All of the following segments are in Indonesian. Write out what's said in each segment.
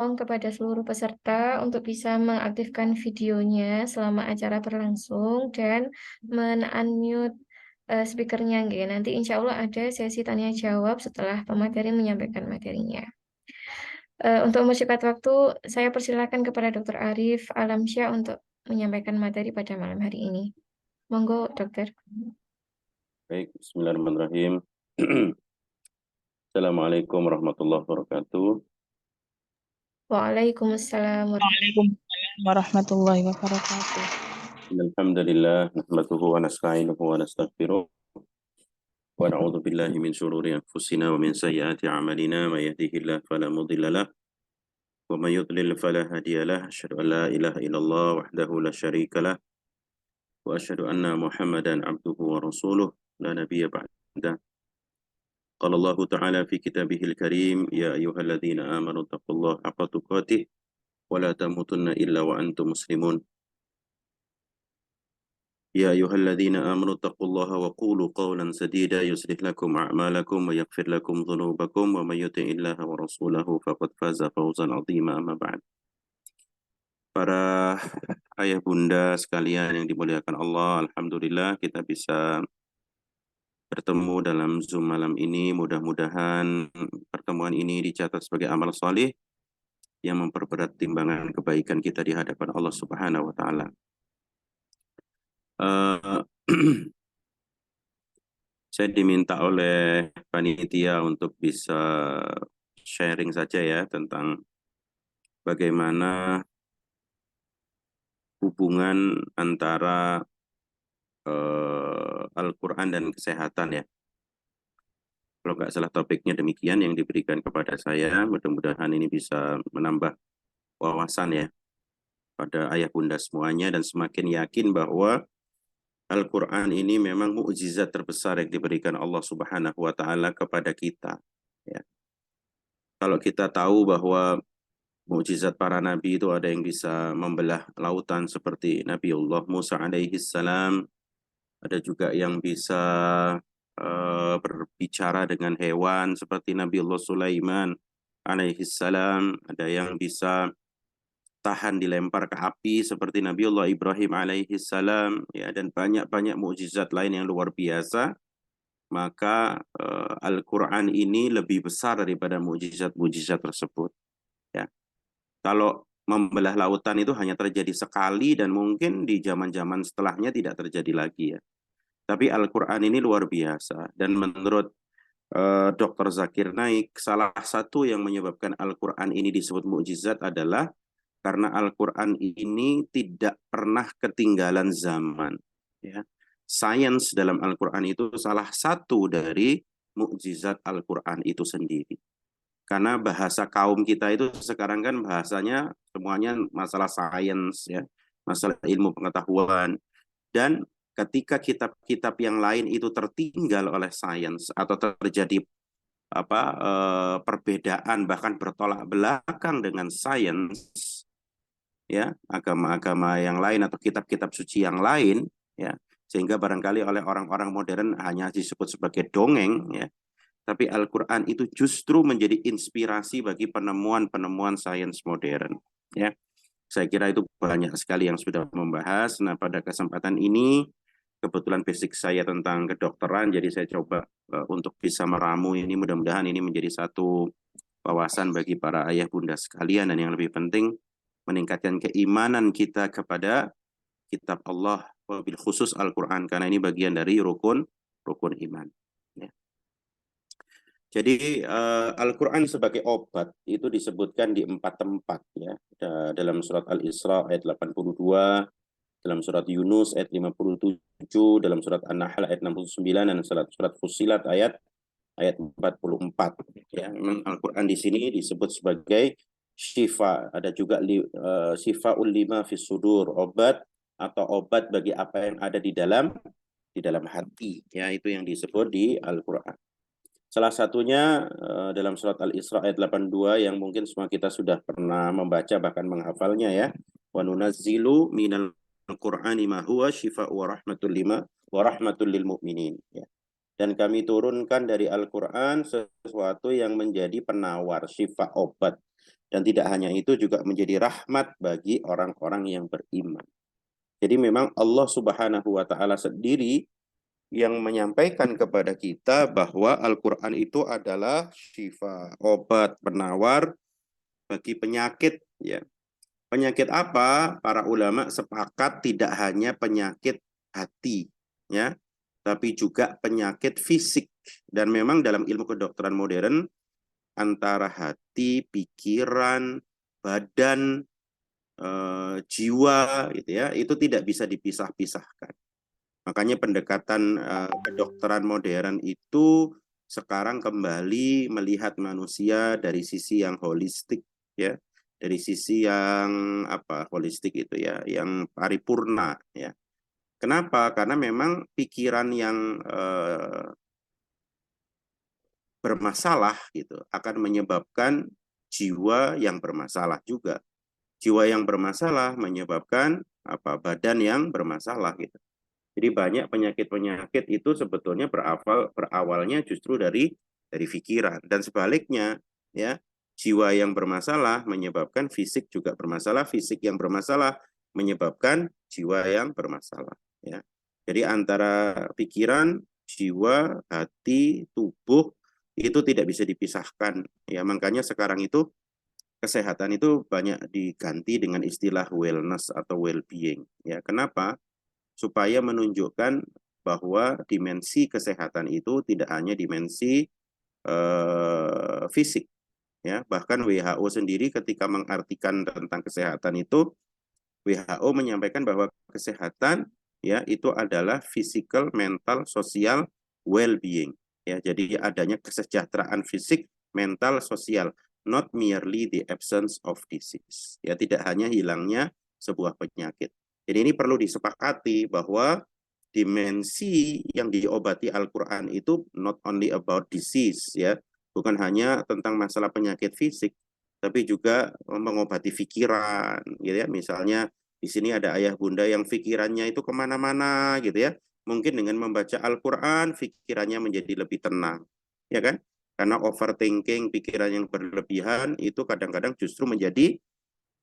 Tolong kepada seluruh peserta untuk bisa mengaktifkan videonya selama acara berlangsung dan men-unmute speaker-nya nggih. Nanti insya Allah ada sesi tanya jawab setelah pemateri menyampaikan materinya. Untuk mempersingkat waktu, saya persilakan kepada Dr. Arif Alamsyah untuk menyampaikan materi pada malam hari ini. Monggo, Dokter. Baik, bismillahirrahmanirrahim. Assalamualaikum warahmatullahi wabarakatuh. Waalaikumsalam Waalaikumsalam warahmatullahi wabarakatuh. Alhamdulillah, nahmaduhu wa nasta'inuhu wa nastaghfiruh. Wa na'udzu billahi min syururi anfusina wa min sayyiati a'malina. May yahdihillahu fala mudilla lahu wa may yudlil fala hadiya lahu. Asyhadu an la ilaha illallah wahdahu la syarika lah wa asyhadu anna Muhammadan abduhu wa rasuluh la nabiyya ba'dah. Qala Allah Ta'ala fi kitabihil karim, ya ayyuhalladzina amanu taqullaha haqqa tuqatih wa la tamutunna illa wa antum muslimun. يا أيها الذين آمنوا اتقوا الله وقولوا قولا سديدا يصلح لكم أعمالكم ويغفر لكم ذنوبكم ومن يطع الله ورسوله فقد فاز فوزا عظيما. أما بعد. Para ayah bunda sekalian yang dimuliakan Allah, alhamdulillah kita bisa bertemu dalam Zoom malam ini. Mudah-mudahan pertemuan ini dicatat sebagai amal saleh yang memperberat timbangan kebaikan kita di hadapan Allah Subhanahu wa taala. Saya diminta oleh panitia untuk bisa sharing saja ya tentang bagaimana hubungan antara Al-Quran dan kesehatan ya. Kalau nggak salah topiknya demikian yang diberikan kepada saya. Mudah-mudahan ini bisa menambah wawasan ya pada ayah bunda semuanya dan semakin yakin bahwa Al-Quran ini memang mukjizat terbesar yang diberikan Allah Subhanahu wa taala kepada kita ya. Kalau kita tahu bahwa mukjizat para nabi itu ada yang bisa membelah lautan seperti Nabiullah Musa alaihi salam, ada juga yang bisa berbicara dengan hewan seperti Nabiullah Sulaiman alaihi salam, ada yang bisa tahan dilempar ke api seperti Nabiullah Ibrahim alaihi salam ya, dan banyak-banyak mukjizat lain yang luar biasa. Maka Al-Quran ini lebih besar daripada mukjizat-mukjizat tersebut ya. Kalau membelah lautan itu hanya terjadi sekali dan mungkin di zaman-zaman setelahnya tidak terjadi lagi ya. Tapi Al-Quran ini luar biasa. Dan menurut Dr. Zakir Naik, salah satu yang menyebabkan Al-Quran ini disebut mukjizat adalah karena Al-Quran ini tidak pernah ketinggalan zaman. Ya. Sains dalam Al-Quran itu salah satu dari mukjizat Al-Quran itu sendiri. Karena bahasa kaum kita itu sekarang kan bahasanya semuanya masalah sains, ya, masalah ilmu pengetahuan. Dan ketika kitab-kitab yang lain itu tertinggal oleh sains atau terjadi perbedaan bahkan bertolak belakang dengan sains, ya, agama-agama yang lain atau kitab-kitab suci yang lain, ya, sehingga barangkali oleh orang-orang modern hanya disebut sebagai dongeng, ya. Tapi Al-Quran itu justru menjadi inspirasi bagi penemuan-penemuan sains modern. Ya, saya kira itu banyak sekali yang sudah membahas. Nah, pada kesempatan ini, kebetulan basic saya tentang kedokteran, jadi saya coba untuk bisa meramu ini. Mudah-mudahan ini menjadi satu wawasan bagi para ayah bunda sekalian, dan yang lebih penting, meningkatkan keimanan kita kepada kitab Allah, wabil khusus Al-Quran, karena ini bagian dari rukun iman. Ya. Jadi Al-Quran sebagai obat itu disebutkan di 4 tempat ya. Dalam surat Al-Isra ayat 82, dalam surat Yunus ayat 57, dalam surat An-Nahl ayat 69, dan surat Fussilat ayat 44 ya. Memang Al-Quran di sini disebut sebagai syifa, ada juga syifaul lima fis sudur, obat atau obat bagi apa yang ada di dalam hati ya, itu yang disebut di Al-Quran. Salah satunya dalam surat Al-Isra ayat 82 yang mungkin semua kita sudah pernah membaca bahkan menghafalnya ya. Wa nunazzilu minal Qur'ani ma huwa syifaa'u wa rahmatul lil mu'minin ya. Dan kami turunkan dari Al-Quran sesuatu yang menjadi penawar, syifa, obat Dan tidak hanya itu, juga menjadi rahmat bagi orang-orang yang beriman. Jadi memang Allah Subhanahu wa Ta'ala sendiri yang menyampaikan kepada kita bahwa Al-Quran itu adalah syifa, obat, penawar bagi penyakit. Ya. Penyakit apa? Para ulama sepakat tidak hanya penyakit hati, ya, tapi juga penyakit fisik. Dan memang dalam ilmu kedokteran modern, antara hati, pikiran, badan, jiwa, gitu ya, itu tidak bisa dipisah-pisahkan. Makanya pendekatan kedokteran modern itu sekarang kembali melihat manusia dari sisi yang holistik, ya, dari sisi yang holistik itu ya, yang paripurna, ya. Kenapa? Karena memang pikiran yang bermasalah gitu akan menyebabkan jiwa yang bermasalah juga. Jiwa yang bermasalah menyebabkan badan yang bermasalah gitu. Jadi banyak penyakit-penyakit itu sebetulnya berawalnya justru dari pikiran, dan sebaliknya, ya, jiwa yang bermasalah menyebabkan fisik juga bermasalah, fisik yang bermasalah menyebabkan jiwa yang bermasalah, ya. Jadi antara pikiran, jiwa, hati, tubuh itu tidak bisa dipisahkan, ya. Makanya sekarang itu kesehatan itu banyak diganti dengan istilah wellness atau well-being, ya. Kenapa? Supaya menunjukkan bahwa dimensi kesehatan itu tidak hanya dimensi fisik, ya. Bahkan WHO sendiri ketika mengartikan tentang kesehatan itu, WHO menyampaikan bahwa kesehatan, ya, itu adalah physical, mental, sosial, well-being, ya. Jadi adanya kesejahteraan fisik, mental, sosial, not merely the absence of disease, ya, tidak hanya hilangnya sebuah penyakit. Jadi ini perlu disepakati bahwa dimensi yang diobati Al-Quran itu not only about disease, ya, bukan hanya tentang masalah penyakit fisik, tapi juga mengobati pikiran, gitu ya. Misalnya di sini ada ayah bunda yang pikirannya itu kemana-mana, gitu ya. Mungkin dengan membaca Al-Quran, pikirannya menjadi lebih tenang, ya kan? Karena overthinking, pikiran yang berlebihan itu kadang-kadang justru menjadi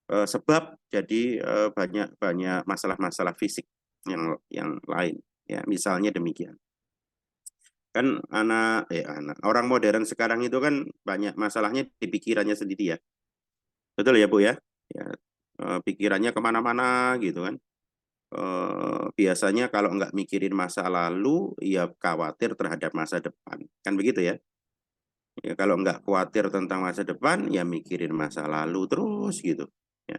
sebab jadi banyak masalah-masalah fisik yang lain, ya. Misalnya demikian. Kan orang modern sekarang itu kan banyak masalahnya di pikirannya sendiri, ya. Betul ya, Bu, ya? Ya, pikirannya kemana-mana gitu kan. Biasanya kalau nggak mikirin masa lalu, ya khawatir terhadap masa depan. Kan begitu ya? Ya, kalau nggak khawatir tentang masa depan, ya mikirin masa lalu terus gitu. Ya.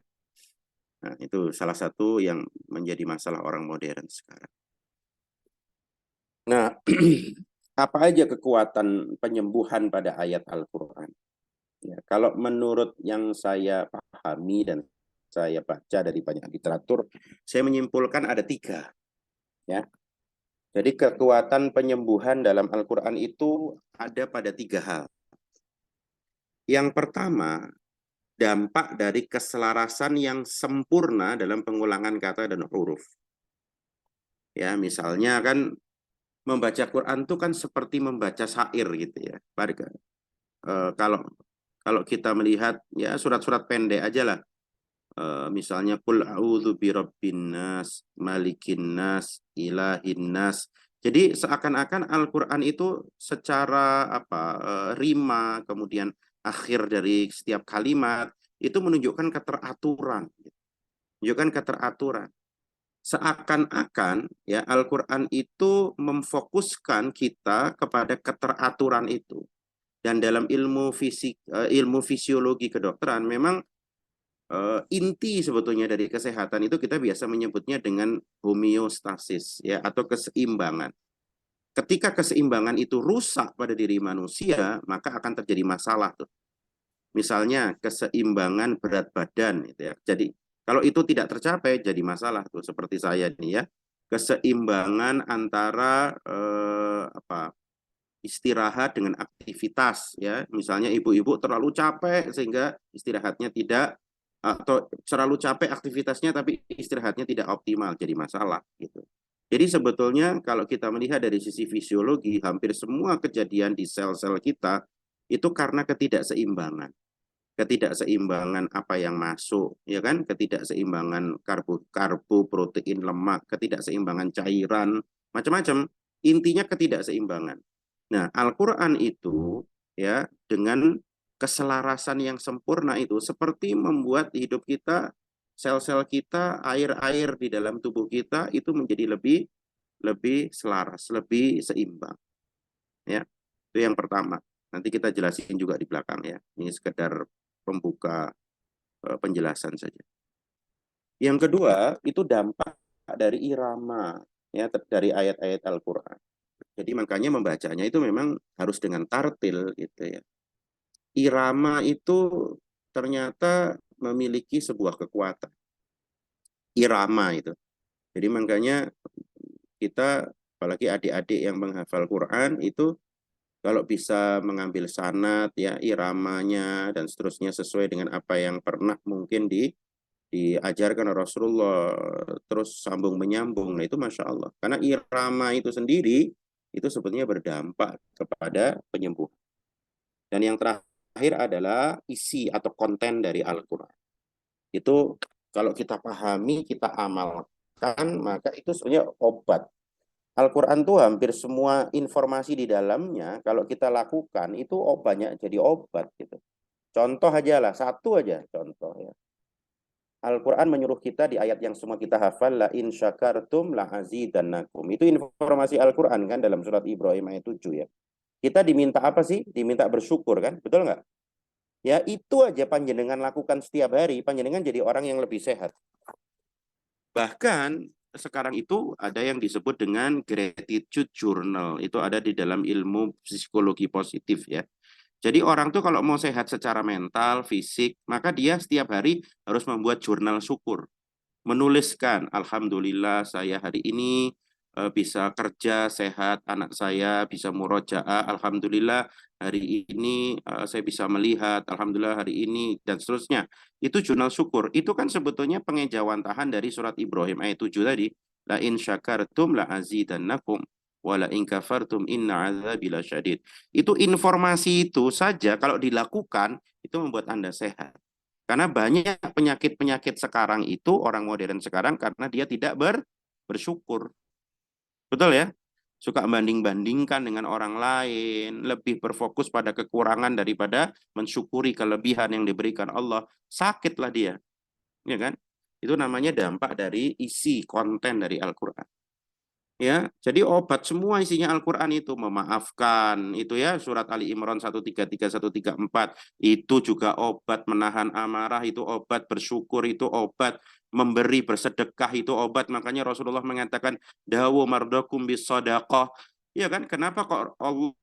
Nah, itu salah satu yang menjadi masalah orang modern sekarang. Nah, apa aja kekuatan penyembuhan pada ayat Al-Quran? Ya, kalau menurut yang saya pahami dan saya baca dari banyak literatur, saya menyimpulkan ada 3. Ya. Jadi kekuatan penyembuhan dalam Al-Quran itu ada pada 3 hal. Yang pertama, dampak dari keselarasan yang sempurna dalam pengulangan kata dan huruf. Ya, misalnya kan membaca Quran itu kan seperti membaca syair gitu ya. Kalau kita melihat ya surat-surat pendek aja lah. Misalnya qul a'udzu birabbin nas, malikin nas, ilahin nas. Jadi seakan-akan Al-Qur'an itu secara rima, kemudian akhir dari setiap kalimat itu menunjukkan keteraturan. Menunjukkan keteraturan. Seakan-akan ya Al-Qur'an itu memfokuskan kita kepada keteraturan itu. Dan dalam ilmu fisiologi kedokteran memang inti sebetulnya dari kesehatan itu kita biasa menyebutnya dengan homeostasis, ya, atau keseimbangan. Ketika keseimbangan itu rusak pada diri manusia, maka akan terjadi masalah tuh. Misalnya keseimbangan berat badan gitu ya. Jadi kalau itu tidak tercapai jadi masalah tuh, seperti saya nih ya. Keseimbangan antara istirahat dengan aktivitas, ya. Misalnya ibu-ibu terlalu capek sehingga istirahatnya tidak, atau terlalu capek aktivitasnya tapi istirahatnya tidak optimal, jadi masalah gitu. Jadi sebetulnya kalau kita melihat dari sisi fisiologi, hampir semua kejadian di sel-sel kita itu karena ketidakseimbangan. ketidakseimbangan apa yang masuk, ya kan? Ketidakseimbangan karbo, protein, lemak, ketidakseimbangan cairan, macam-macam. Intinya ketidakseimbangan. Nah, Al-Qur'an itu ya dengan keselarasan yang sempurna itu seperti membuat hidup kita, sel-sel kita, air-air di dalam tubuh kita itu menjadi lebih selaras, lebih seimbang. Ya, itu yang pertama. Nanti kita jelasin juga di belakang ya. Ini sekedar pembuka penjelasan saja. Yang kedua, itu dampak dari irama ya dari ayat-ayat Al-Qur'an. Jadi makanya membacanya itu memang harus dengan tartil gitu ya. Irama itu ternyata memiliki sebuah kekuatan. Irama itu. Jadi makanya kita apalagi adik-adik yang menghafal Quran itu kalau bisa mengambil sanad ya iramanya dan seterusnya sesuai dengan apa yang pernah mungkin diajarkan Rasulullah terus sambung menyambung, nah itu masya Allah karena irama itu sendiri itu sebetulnya berdampak kepada penyembuh. Dan yang terakhir adalah isi atau konten dari Al-Quran itu kalau kita pahami kita amalkan maka itu sebenarnya obat. Al-Quran tuh hampir semua informasi di dalamnya kalau kita lakukan itu banyak jadi obat gitu. Contoh aja lah, satu aja contoh ya. Al-Quran menyuruh kita di ayat yang semua kita hafal, la in syakartum la azidannakum. Itu informasi Al-Quran kan dalam surat Ibrahim ayat 7 ya. Kita diminta apa sih? Diminta bersyukur kan? Betul nggak? Ya itu aja panjenengan lakukan setiap hari, panjenengan jadi orang yang lebih sehat. Bahkan sekarang itu ada yang disebut dengan gratitude journal. Itu ada di dalam ilmu psikologi positif ya. Jadi orang tuh kalau mau sehat secara mental, fisik, maka dia setiap hari harus membuat jurnal syukur. Menuliskan, alhamdulillah saya hari ini bisa kerja sehat, anak saya bisa murojaah, alhamdulillah hari ini saya bisa melihat, alhamdulillah hari ini dan seterusnya. Itu jurnal syukur. Itu kan sebetulnya pengejawantahan dari surat Ibrahim ayat 7 tadi. La in syakartum la azidannakum wala in kafartum inna azabi lasyadid. Itu informasi itu saja kalau dilakukan itu membuat Anda sehat. Karena banyak penyakit-penyakit sekarang itu orang modern sekarang karena dia tidak bersyukur. Betul ya? Suka banding-bandingkan dengan orang lain, lebih berfokus pada kekurangan daripada mensyukuri kelebihan yang diberikan Allah. Sakitlah dia. Ya kan? Itu namanya dampak dari isi konten dari Al-Qur'an. Ya, jadi obat semua isinya Al-Qur'an itu memaafkan, itu ya surat Ali Imran 133 134 itu juga obat menahan amarah, itu obat bersyukur, itu obat memberi bersedekah, itu obat. Makanya Rasulullah mengatakan dawu mardakum bis shadaqah. Ya kan? Kenapa kok Allah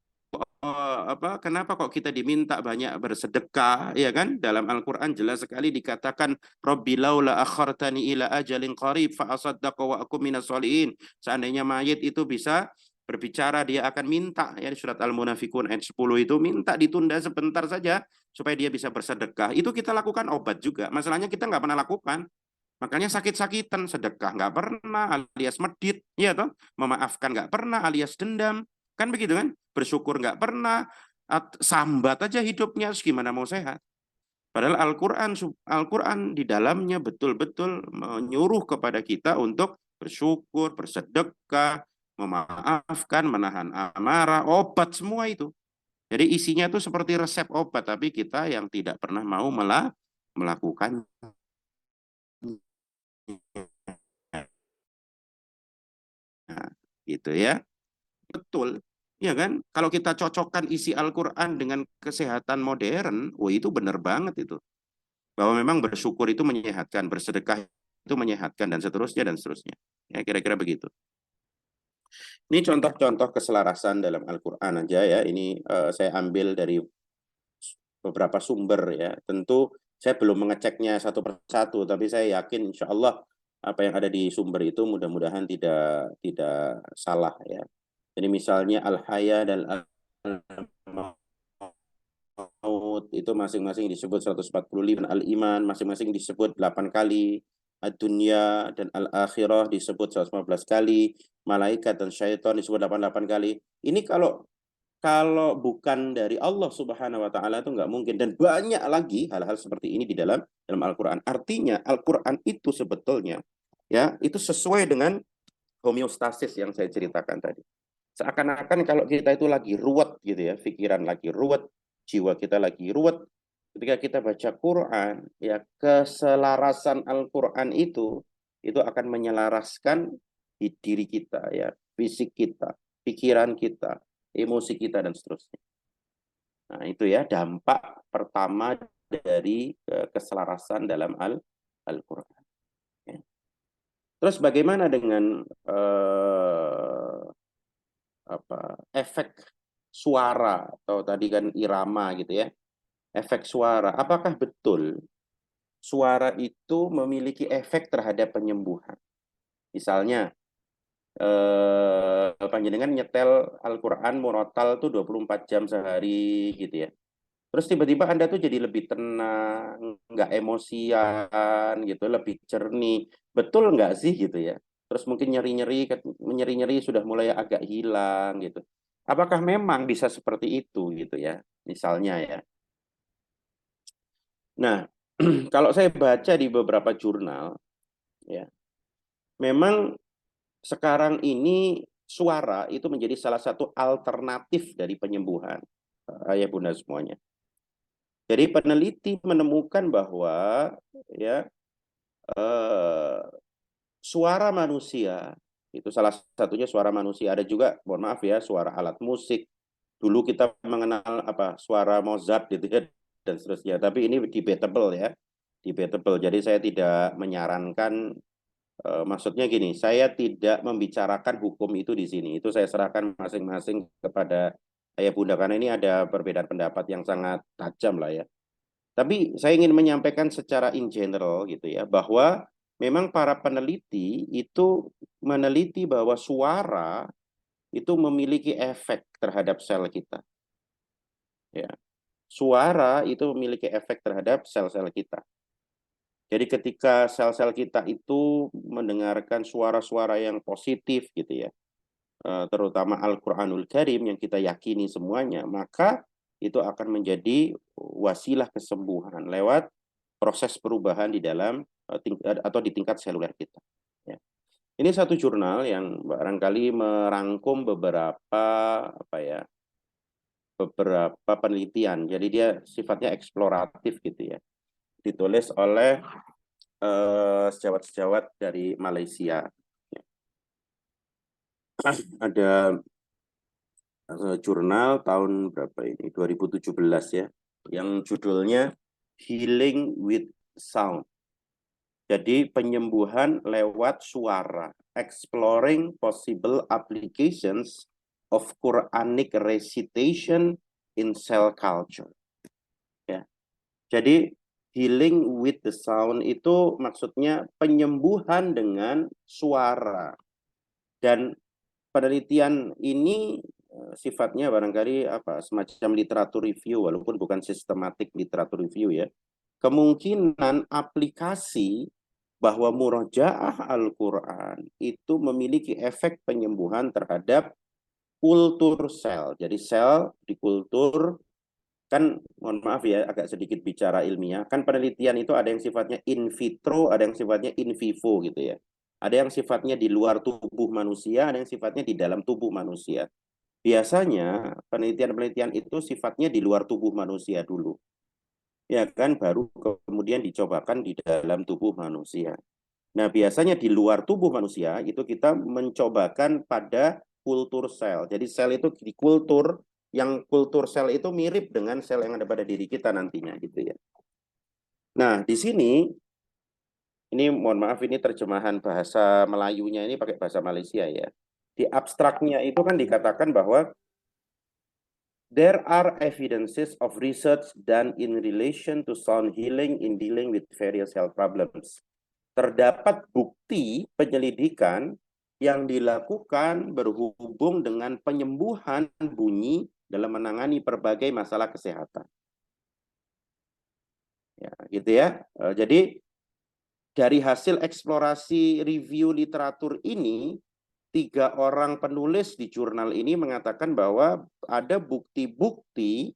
kenapa kok kita diminta banyak bersedekah ya kan dalam Al-Qur'an jelas sekali dikatakan Rabbi laula akhartani ila ajalin qarib fa asaddaqa wa akum minas sholihin. Seandainya mayit itu bisa berbicara dia akan minta ya di surat Al-Munafikun ayat 10 itu minta ditunda sebentar saja supaya dia bisa bersedekah. Itu kita lakukan obat juga. Masalahnya kita nggak pernah lakukan. Makanya sakit-sakitan, sedekah nggak pernah alias medit, ya toh, memaafkan nggak pernah alias dendam, kan begitu kan? Bersyukur nggak pernah, sambat aja hidupnya, gimana mau sehat? Padahal Al-Quran di dalamnya betul-betul menyuruh kepada kita untuk bersyukur, bersedekah, memaafkan, menahan amarah, obat semua itu. Jadi isinya itu seperti resep obat, tapi kita yang tidak pernah mau melakukan. Nah, gitu ya. Betul. Ya kan? Kalau kita cocokkan isi Al-Quran dengan kesehatan modern, wah itu benar banget itu. Bahwa memang bersyukur itu menyehatkan, bersedekah itu menyehatkan, dan seterusnya, dan seterusnya. Ya, kira-kira begitu. Ini contoh-contoh keselarasan dalam Al-Quran aja ya. Ini saya ambil dari beberapa sumber ya. Tentu saya belum mengeceknya satu persatu, tapi saya yakin insya Allah apa yang ada di sumber itu mudah-mudahan tidak salah ya. Jadi misalnya Al-Haya dan Al-Maut itu masing-masing disebut 145, Al-Iman masing-masing disebut 8 kali, Ad-Dunya dan Al-Akhirah disebut 115 kali, Malaikat dan Syaitan disebut 88 kali. Ini kalau kalau bukan dari Allah Subhanahu wa taala itu nggak mungkin, dan banyak lagi hal-hal seperti ini di dalam Al-Qur'an. Artinya Al-Qur'an itu sebetulnya ya, itu sesuai dengan homeostasis yang saya ceritakan tadi. Seakan-akan kalau kita itu lagi ruwet gitu ya, pikiran lagi ruwet, jiwa kita lagi ruwet, ketika kita baca Quran, ya keselarasan Al-Quran itu akan menyelaraskan di diri kita, ya fisik kita, pikiran kita, emosi kita, dan seterusnya. Nah itu ya dampak pertama dari keselarasan dalam Al-Quran. Ya. Terus bagaimana dengan efek suara, atau tadi kan irama gitu ya, efek suara. Apakah betul suara itu memiliki efek terhadap penyembuhan? Misalnya panjenengan nyetel Al-Quran murotal tuh 24 jam sehari gitu ya, terus tiba-tiba Anda tuh jadi lebih tenang, nggak emosian gitu, lebih jernih. Betul nggak sih gitu ya? Terus mungkin nyeri-nyeri sudah mulai agak hilang gitu. Apakah memang bisa seperti itu gitu ya? Misalnya ya. Nah, kalau saya baca di beberapa jurnal ya, memang sekarang ini suara itu menjadi salah satu alternatif dari penyembuhan. Ayah bunda semuanya. Jadi peneliti menemukan bahwa ya suara manusia itu salah satunya suara manusia. Ada juga, mohon maaf ya, suara alat musik. Dulu kita mengenal suara Mozart gitu ya, dan seterusnya. Tapi ini debatable ya, debatable. Jadi saya tidak menyarankan. Maksudnya gini, saya tidak membicarakan hukum itu di sini. Itu saya serahkan masing-masing kepada ayah bunda, karena ini ada perbedaan pendapat yang sangat tajam lah ya. Tapi saya ingin menyampaikan secara in general gitu ya, bahwa memang para peneliti itu meneliti bahwa suara itu memiliki efek terhadap sel kita. Ya. Suara itu memiliki efek terhadap sel-sel kita. Jadi ketika sel-sel kita itu mendengarkan suara-suara yang positif gitu ya, terutama Al-Quranul Karim yang kita yakini semuanya, maka itu akan menjadi wasilah kesembuhan lewat proses perubahan di dalam atau di tingkat seluler kita. Ya. Ini satu jurnal yang barangkali merangkum beberapa penelitian. Jadi dia sifatnya eksploratif gitu ya. Ditulis oleh sejawat-sejawat dari Malaysia. Ya. Ada jurnal tahun berapa ini? 2017 ya, yang judulnya Healing with Sound. Jadi penyembuhan lewat suara, exploring possible applications of Quranic recitation in cell culture. Ya. Jadi healing with the sound itu maksudnya penyembuhan dengan suara. Dan penelitian ini sifatnya barangkali semacam literatur review, walaupun bukan sistematik literatur review ya. Kemungkinan aplikasi bahwa murojaah Al-Quran itu memiliki efek penyembuhan terhadap kultur sel. Jadi sel di kultur, kan mohon maaf ya agak sedikit bicara ilmiah, kan penelitian itu ada yang sifatnya in vitro, ada yang sifatnya in vivo gitu ya. Ada yang sifatnya di luar tubuh manusia, ada yang sifatnya di dalam tubuh manusia. Biasanya penelitian-penelitian itu sifatnya di luar tubuh manusia dulu. Ya kan, baru kemudian dicobakan di dalam tubuh manusia. Nah, biasanya di luar tubuh manusia itu kita mencobakan pada kultur sel. Jadi sel itu di kultur, yang kultur sel itu mirip dengan sel yang ada pada diri kita nantinya gitu ya. Nah, di sini ini mohon maaf, ini terjemahan bahasa Melayunya ini pakai bahasa Malaysia ya. Di abstraknya itu kan dikatakan bahwa there are evidences of research done in relation to sound healing in dealing with various health problems. Terdapat bukti penyelidikan yang dilakukan berhubung dengan penyembuhan bunyi dalam menangani berbagai masalah kesehatan. Ya, gitu ya. Jadi dari hasil eksplorasi review literatur ini 3 orang penulis di jurnal ini mengatakan bahwa ada bukti-bukti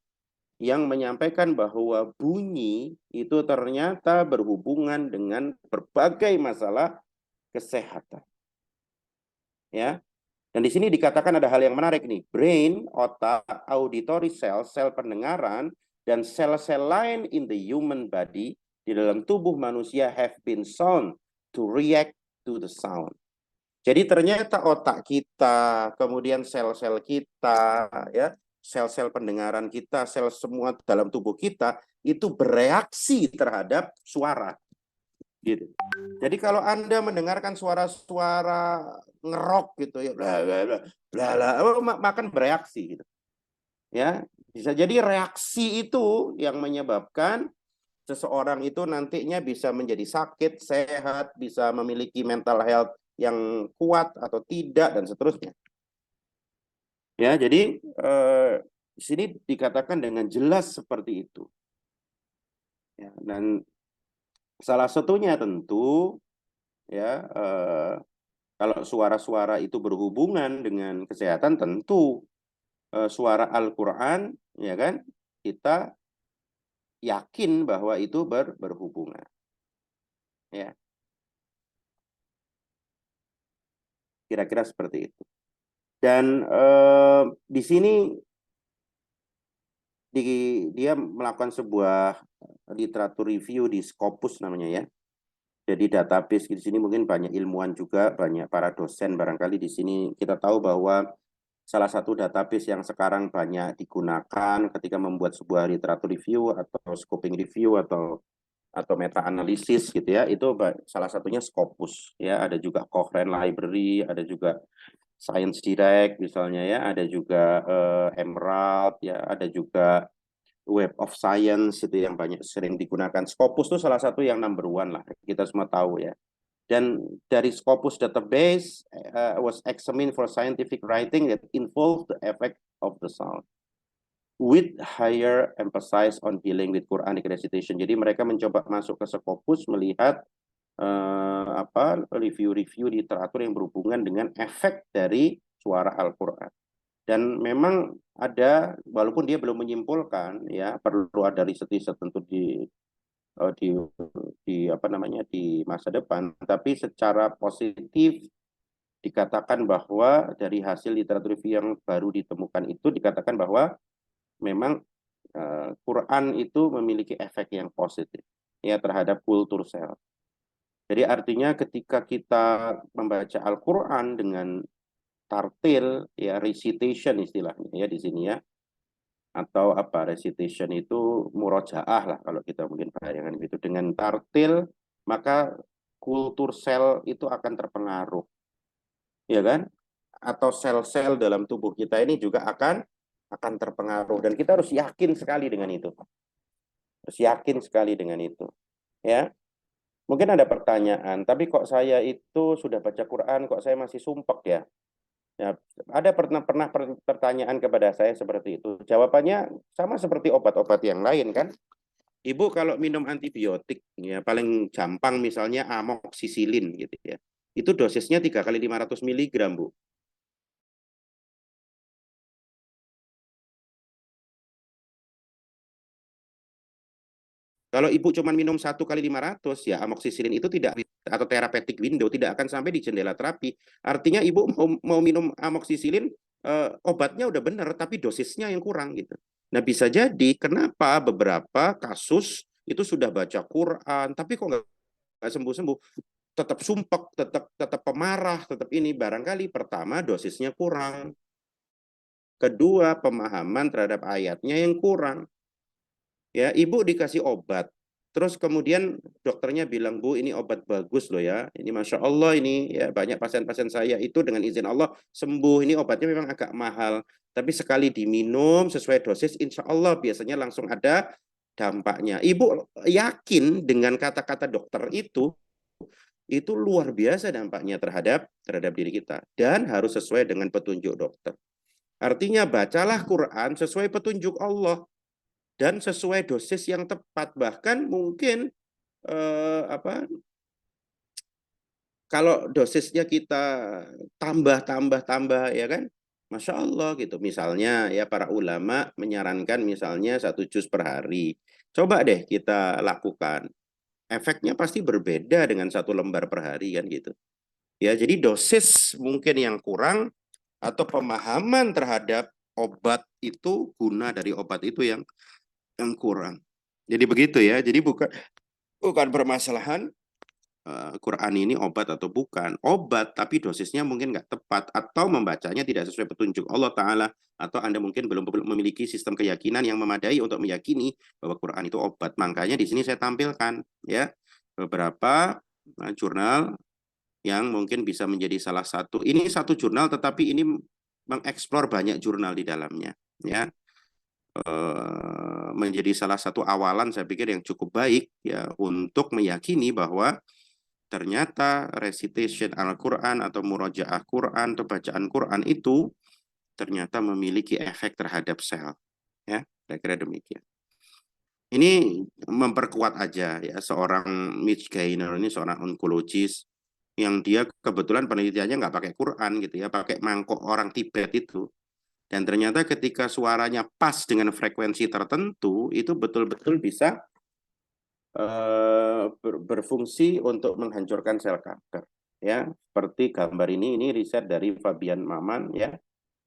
yang menyampaikan bahwa bunyi itu ternyata berhubungan dengan berbagai masalah kesehatan. Ya. Dan di sini dikatakan ada hal yang menarik nih. Brain, otak, auditory cell, sel pendengaran, dan sel-sel lain in the human body di dalam tubuh manusia have been shown to react to the sound. Jadi ternyata otak kita, kemudian sel-sel kita, ya, sel-sel pendengaran kita, sel semua dalam tubuh kita itu bereaksi terhadap suara. Gitu. Jadi kalau Anda mendengarkan suara-suara ngerok gitu ya, bla bla bla bla, makan bereaksi gitu. Ya, bisa jadi reaksi itu yang menyebabkan seseorang itu nantinya bisa menjadi sakit, sehat, bisa memiliki mental health yang kuat atau tidak dan seterusnya. Ya, jadi di sini dikatakan dengan jelas seperti itu. Ya, dan salah satunya tentu ya kalau suara-suara itu berhubungan dengan kesehatan, tentu suara Al-Quran, ya kan, kita yakin bahwa itu berhubungan. Ya, kira-kira seperti itu. Dan di sini dia melakukan sebuah literatur review di Scopus namanya ya. Jadi database di sini mungkin banyak ilmuwan juga, banyak para dosen barangkali di sini. Kita tahu bahwa salah satu database yang sekarang banyak digunakan ketika membuat sebuah literatur review atau scoping review atau meta analisis gitu ya, itu salah satunya Scopus ya, ada juga Cochrane Library, ada juga Science Direct misalnya ya, ada juga Emerald ya, ada juga Web of Science itu yang banyak sering digunakan. Scopus itu salah satu yang number one lah, kita semua tahu ya. Dan dari Scopus database was examined for scientific writing that involved the effect of the sound with higher emphasis on dealing with Quranic recitation. Jadi mereka mencoba masuk ke Scopus melihat review-review literatur yang berhubungan dengan efek dari suara Al-Quran. Dan memang ada, walaupun dia belum menyimpulkan, ya perlu ada riset-riset tentu di masa depan, tapi secara positif dikatakan bahwa dari hasil literatur review yang baru ditemukan itu dikatakan bahwa memang Quran itu memiliki efek yang positif ya terhadap kultur sel. Jadi artinya ketika kita membaca Al-Quran dengan tartil ya, recitation istilahnya ya di sini ya, atau recitation itu murojaah lah kalau kita mungkin bayangkan gitu, dengan tartil maka kultur sel itu akan terpengaruh ya kan, atau sel-sel dalam tubuh kita ini juga akan terpengaruh, dan kita harus yakin sekali dengan itu, ya. Mungkin ada pertanyaan, tapi kok saya itu sudah baca Quran kok saya masih sumpek ya. Ya, ada pernah pertanyaan kepada saya seperti itu. Jawabannya sama seperti obat-obat yang lain kan. Ibu kalau minum antibiotik ya paling gampang misalnya amoksisilin gitu ya. Itu dosisnya 3 kali 500 mg, Bu. Kalau ibu cuma minum 1 kali 500 ya amoksisilin itu tidak, atau therapeutic window, tidak akan sampai di jendela terapi. Artinya ibu mau minum amoksisilin, obatnya udah benar tapi dosisnya yang kurang gitu. Nah bisa jadi kenapa beberapa kasus itu sudah baca Quran tapi kok nggak sembuh-sembuh, tetap sumpek, tetap pemarah, tetap ini. Barangkali pertama dosisnya kurang, kedua pemahaman terhadap ayatnya yang kurang. Ya, ibu dikasih obat, terus kemudian dokternya bilang, Bu, ini obat bagus loh ya, ini Masya Allah ini ya, banyak pasien-pasien saya itu dengan izin Allah sembuh, ini obatnya memang agak mahal, tapi sekali diminum sesuai dosis, insya Allah biasanya langsung ada dampaknya. Ibu yakin dengan kata-kata dokter itu luar biasa dampaknya terhadap diri kita, dan harus sesuai dengan petunjuk dokter. Artinya bacalah Quran sesuai petunjuk Allah dan sesuai dosis yang tepat. Bahkan mungkin kalau dosisnya kita tambah ya kan, Masya Allah gitu. Misalnya ya para ulama menyarankan misalnya 1 juz per hari. Coba deh kita lakukan. Efeknya pasti berbeda dengan 1 lembar per hari kan gitu. Ya, jadi dosis mungkin yang kurang atau pemahaman terhadap obat itu, guna dari obat itu yang kurang. Jadi begitu ya. Jadi bukan permasalahan Quran ini obat atau bukan. Obat, tapi dosisnya mungkin nggak tepat, atau membacanya tidak sesuai petunjuk Allah Ta'ala, atau Anda mungkin belum memiliki sistem keyakinan yang memadai untuk meyakini bahwa Quran itu obat. Makanya di sini saya tampilkan ya beberapa jurnal yang mungkin bisa menjadi salah satu. Ini satu jurnal, tetapi ini mengeksplor banyak jurnal di dalamnya ya. Menjadi salah satu awalan saya pikir yang cukup baik ya untuk meyakini bahwa ternyata recitation Al-Quran atau murojaah Quran atau bacaan Quran itu ternyata memiliki efek terhadap sel. Ya, saya kira demikian. Ini memperkuat aja ya, seorang Mitch Gaynor ini seorang onkologis yang dia kebetulan penelitiannya nggak pakai Quran gitu ya, pakai mangkok orang Tibet itu. Dan ternyata ketika suaranya pas dengan frekuensi tertentu, itu betul-betul bisa berfungsi untuk menghancurkan sel kanker. Ya, seperti gambar ini riset dari Fabian Maman ya.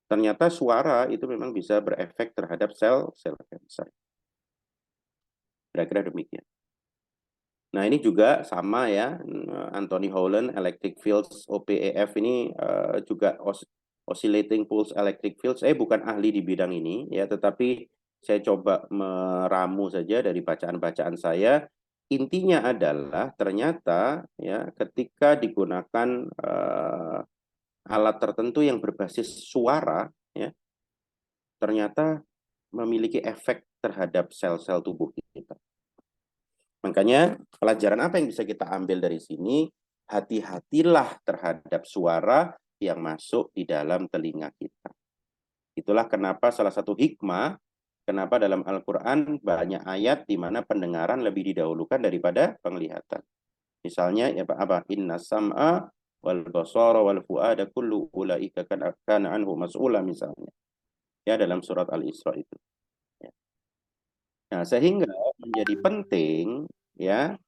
Ternyata suara itu memang bisa berefek terhadap sel-sel kanker. Kira-kira demikian. Nah, ini juga sama ya, Anthony Holland Electric Fields OPEF ini juga Oscillating Pulse Electric Fields. Bukan ahli di bidang ini ya, tetapi saya coba meramu saja dari bacaan-bacaan saya. Intinya adalah ternyata ya ketika digunakan alat tertentu yang berbasis suara ya, ternyata memiliki efek terhadap sel-sel tubuh kita. Makanya pelajaran apa yang bisa kita ambil dari sini? Hati-hatilah terhadap suara yang masuk di dalam telinga kita. Itulah kenapa salah satu hikmah, kenapa dalam Al-Quran banyak ayat di mana pendengaran lebih didahulukan daripada penglihatan. Misalnya ya apa? Inna sam'a wal basara wal fu'ada kullu ulaika kana anhu mas'ula misalnya. Ya, dalam surat Al-Isra itu. Nah, sehingga menjadi penting ya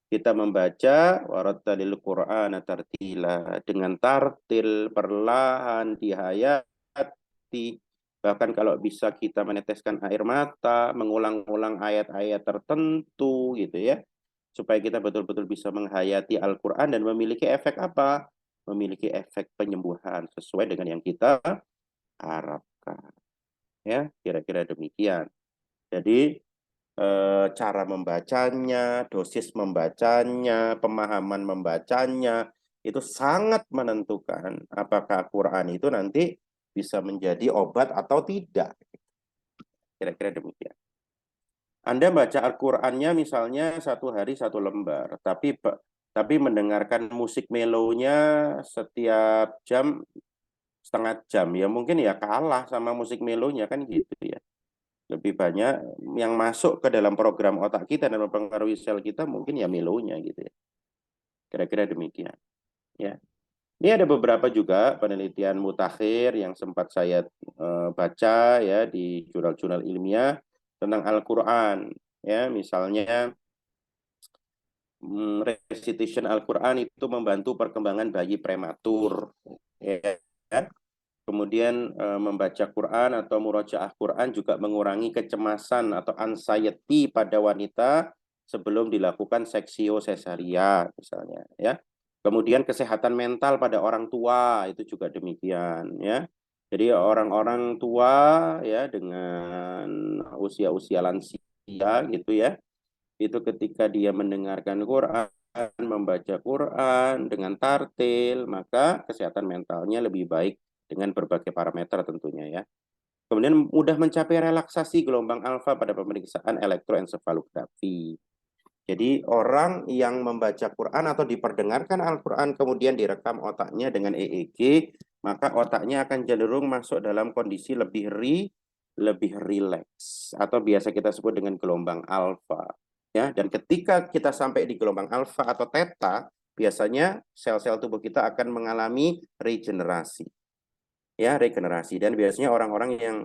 kita membaca warattalil Qur'ana tartila, dengan tartil, perlahan, dihayati. Bahkan kalau bisa kita meneteskan air mata, mengulang-ulang ayat-ayat tertentu gitu ya. Supaya kita betul-betul bisa menghayati Al-Qur'an dan memiliki efek apa? Memiliki efek penyembuhan sesuai dengan yang kita harapkan. Ya, kira-kira demikian. Jadi cara membacanya, dosis membacanya, pemahaman membacanya, itu sangat menentukan apakah Quran itu nanti bisa menjadi obat atau tidak. Kira-kira demikian. Anda baca Al-Qurannya misalnya 1 hari 1 lembar, tapi mendengarkan musik melonya setiap jam, setengah jam, ya mungkin ya kalah sama musik melonya kan gitu ya. Lebih banyak yang masuk ke dalam program otak kita dan mempengaruhi sel kita mungkin ya melonya gitu ya. Kira-kira demikian. Ya. Ini ada beberapa juga penelitian mutakhir yang sempat saya baca ya di jurnal-jurnal ilmiah tentang Al-Qur'an ya, misalnya recitation Al-Qur'an itu membantu perkembangan bayi prematur ya. Kemudian membaca Quran atau murojaah Quran juga mengurangi kecemasan atau anxiety pada wanita sebelum dilakukan seksio sesaria misalnya ya. Kemudian kesehatan mental pada orang tua itu juga demikian ya. Jadi orang-orang tua ya dengan usia-usia lansia gitu ya. Itu ketika dia mendengarkan Quran, membaca Quran dengan tartil, maka kesehatan mentalnya lebih baik dengan berbagai parameter tentunya ya. Kemudian mudah mencapai relaksasi gelombang alfa pada pemeriksaan elektroencephalografi. Jadi orang yang membaca Quran atau diperdengarkan Al-Quran kemudian direkam otaknya dengan EEG, maka otaknya akan cenderung masuk dalam kondisi lebih rileks atau biasa kita sebut dengan gelombang alfa. Ya, dan ketika kita sampai di gelombang alfa atau theta, biasanya sel-sel tubuh kita akan mengalami regenerasi. Ya, regenerasi. Dan biasanya orang-orang yang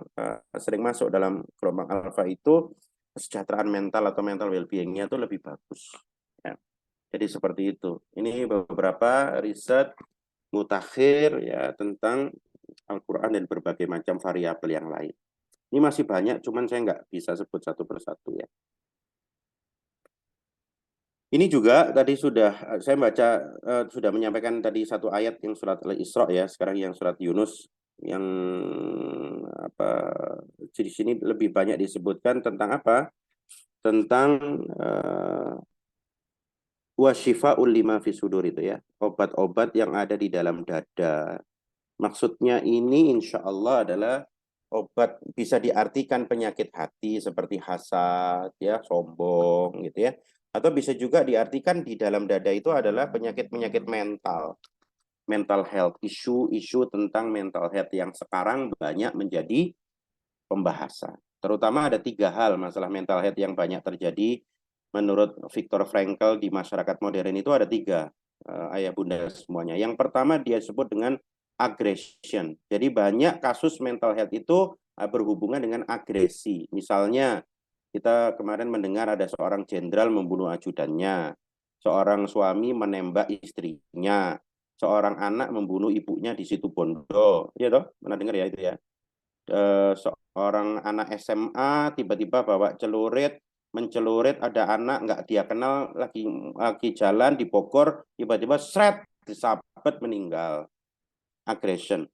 sering masuk dalam gelombang alfa itu kesejahteraan mental atau mental well-being-nya itu lebih bagus. Ya. Jadi seperti itu. Ini beberapa riset mutakhir ya tentang Al-Quran dan berbagai macam variabel yang lain. Ini masih banyak, cuman saya nggak bisa sebut satu persatu ya. Ini juga tadi sudah saya baca sudah menyampaikan tadi satu ayat yang surat Al-Isra ya, sekarang yang surat Yunus yang apa di sini lebih banyak disebutkan tentang apa? Tentang wasyifa'ul lima fi sudur itu ya, obat-obat yang ada di dalam dada. Maksudnya ini insya Allah adalah obat bisa diartikan penyakit hati seperti hasad, ya, sombong, gitu ya. Atau bisa juga diartikan di dalam dada itu adalah penyakit-penyakit mental health, isu-isu tentang mental health yang sekarang banyak menjadi pembahasan. Terutama ada 3 hal masalah mental health yang banyak terjadi menurut Viktor Frankl di masyarakat modern itu ada 3, ayah bunda semuanya. Yang pertama dia sebut dengan aggression. Jadi banyak kasus mental health itu berhubungan dengan agresi. Misalnya kita kemarin mendengar ada seorang jenderal membunuh ajudannya, seorang suami menembak istrinya, seorang anak membunuh ibunya di situ Bondo. Iya toh? Pernah dengar ya itu ya? Seorang anak SMA tiba-tiba bawa celurit, mencelurit, ada anak nggak dia kenal lagi jalan di Bogor, tiba-tiba seret disabet meninggal. Aggression,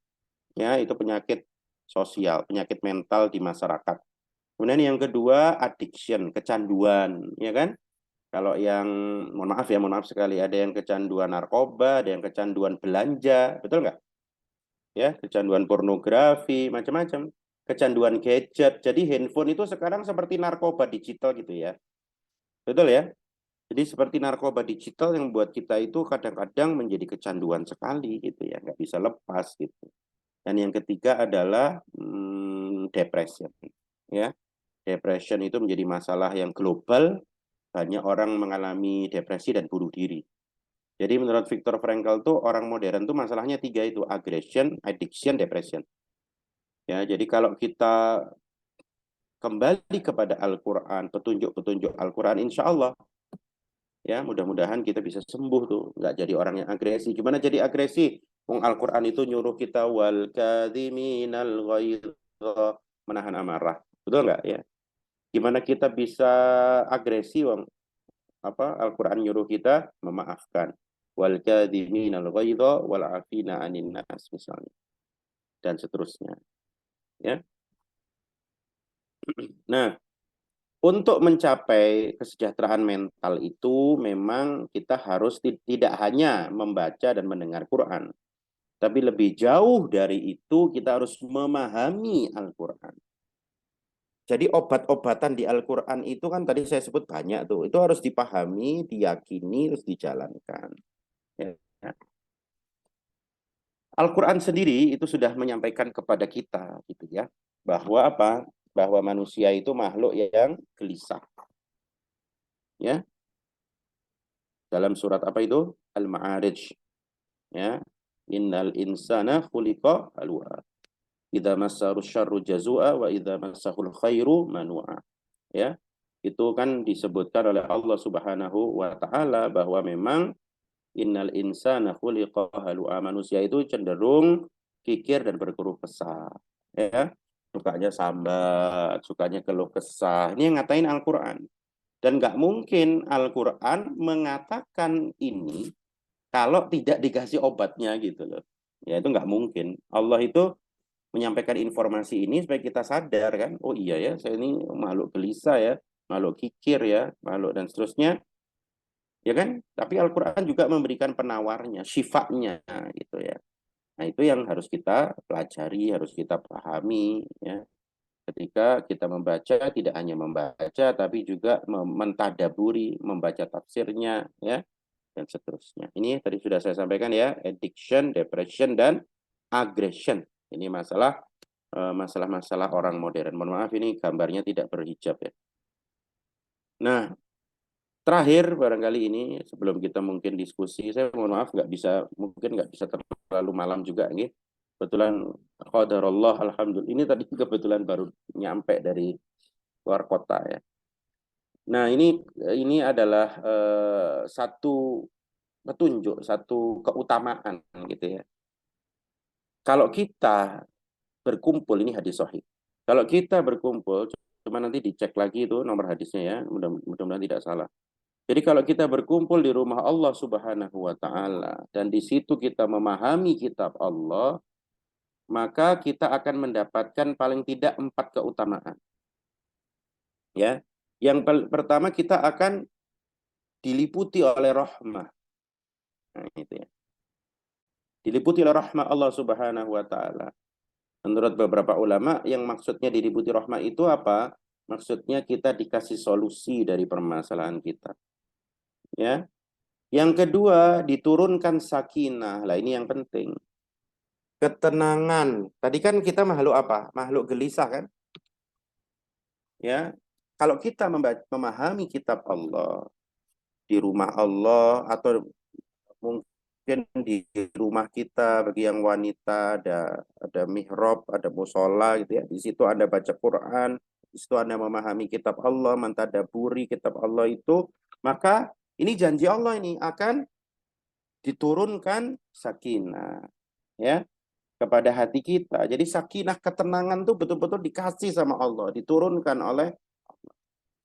ya itu penyakit sosial, penyakit mental di masyarakat. Kemudian yang kedua addiction, kecanduan, ya kan? Kalau yang mohon maaf sekali, ada yang kecanduan narkoba, ada yang kecanduan belanja, betul nggak? Ya, kecanduan pornografi, macam-macam, kecanduan gadget. Jadi handphone itu sekarang seperti narkoba digital gitu ya. Betul ya? Jadi seperti narkoba digital yang buat kita itu kadang-kadang menjadi kecanduan sekali gitu ya, nggak bisa lepas gitu. Dan yang ketiga adalah depression. Ya, depression itu menjadi masalah yang global. Banyak orang mengalami depresi dan bunuh diri. Jadi menurut Viktor Frankl tuh orang modern tuh masalahnya 3 itu, aggression, addiction, depression. Ya, jadi kalau kita kembali kepada Al-Quran, petunjuk-petunjuk Al-Quran, insya Allah ya mudah-mudahan kita bisa sembuh tuh, nggak jadi orang yang agresi. Gimana jadi agresi? Al-Quran itu nyuruh kita wal kadhiminal ghaidha, menahan amarah, betul nggak ya? Gimana kita bisa agresi, Al-Quran nyuruh kita memaafkan, wal kadhiminal ghaidha wal afina 'anin nas misalnya, dan seterusnya ya. Nah, untuk mencapai kesejahteraan mental itu memang kita harus tidak hanya membaca dan mendengar Quran, tapi lebih jauh dari itu kita harus memahami Al-Quran. Jadi obat-obatan di Al-Quran itu kan tadi saya sebut banyak tuh, itu harus dipahami, diyakini, terus dijalankan. Ya. Al-Quran sendiri itu sudah menyampaikan kepada kita gitu ya, bahwa apa? Bahwa manusia itu makhluk yang gelisah. Ya, dalam surat apa itu? Al-Ma'arij. Ya, innal insana khuliqa halu'a. Idza massahu syarru jazua wa idza massahul khairu manua. Ya, itu kan disebutkan oleh Allah Subhanahu wa taala bahwa memang innal insana khuliqa halu'a, manusia itu cenderung kikir dan berkeluh kesah. Ya, sukanya sambat, sukanya keluh kesah. Ini yang ngatain Al-Qur'an. Dan nggak mungkin Al-Quran mengatakan ini kalau tidak dikasih obatnya gitu loh. Ya itu nggak mungkin. Allah itu menyampaikan informasi ini supaya kita sadar kan. Oh iya ya, saya ini makhluk gelisah ya, makhluk kikir ya, makhluk dan seterusnya. Ya kan? Tapi Al-Quran juga memberikan penawarnya, syifatnya gitu ya. Nah itu yang harus kita pelajari, harus kita pahami ya. Ketika kita membaca, tidak hanya membaca, tapi juga mentadaburi, membaca tafsirnya, ya, dan seterusnya. Ini tadi sudah saya sampaikan ya, addiction, depression, dan aggression. Ini masalah-masalah orang modern. Mohon maaf, ini gambarnya tidak berhijab ya. Nah, Terakhir barangkali ini sebelum kita mungkin diskusi, saya mohon maaf mungkin nggak bisa terlalu malam juga nih. Kebetulan qadarullah alhamdulillah ini tadi kebetulan baru nyampe dari luar kota ya. Nah, ini adalah satu petunjuk, satu keutamaan gitu ya. Kalau kita berkumpul, ini hadis sahih. Kalau kita berkumpul, cuma nanti dicek lagi itu nomor hadisnya ya, mudah-mudahan tidak salah. Jadi kalau kita berkumpul di rumah Allah Subhanahu wa taala dan di situ kita memahami kitab Allah, maka kita akan mendapatkan paling tidak 4 keutamaan. Ya. Yang pertama kita akan diliputi oleh rahmah. Nah, itu ya. Diliputi oleh rahmah Allah Subhanahu wa taala. Menurut beberapa ulama yang maksudnya diliputi rahmah itu apa? Maksudnya kita dikasih solusi dari permasalahan kita. Ya. Yang kedua, diturunkan sakinah. Lah ini yang penting. Ketenangan. Tadi kan kita makhluk apa? Makhluk gelisah kan? Ya. Kalau kita memahami kitab Allah di rumah Allah atau mungkin di rumah kita bagi yang wanita ada mihrab, ada musola gitu ya. Di situ Anda baca Quran, di situ Anda memahami kitab Allah, mentadaburi kitab Allah itu, maka ini janji Allah ini akan diturunkan sakinah ya kepada hati kita. Jadi sakinah, ketenangan tuh betul-betul dikasih sama Allah, diturunkan oleh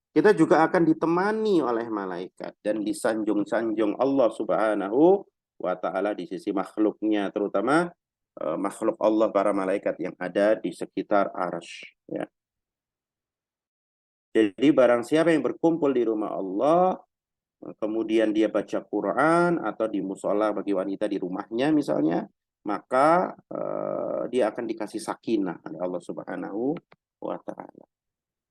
kita juga akan ditemani oleh malaikat dan disanjung-sanjung Allah Subhanahu wa taala di sisi makhluknya, terutama makhluk Allah para malaikat yang ada di sekitar arsy ya. Jadi barang siapa yang berkumpul di rumah Allah, kemudian dia baca Quran atau di musola bagi wanita di rumahnya misalnya, maka dia akan dikasih sakinah oleh Allah Subhanahu wa taala.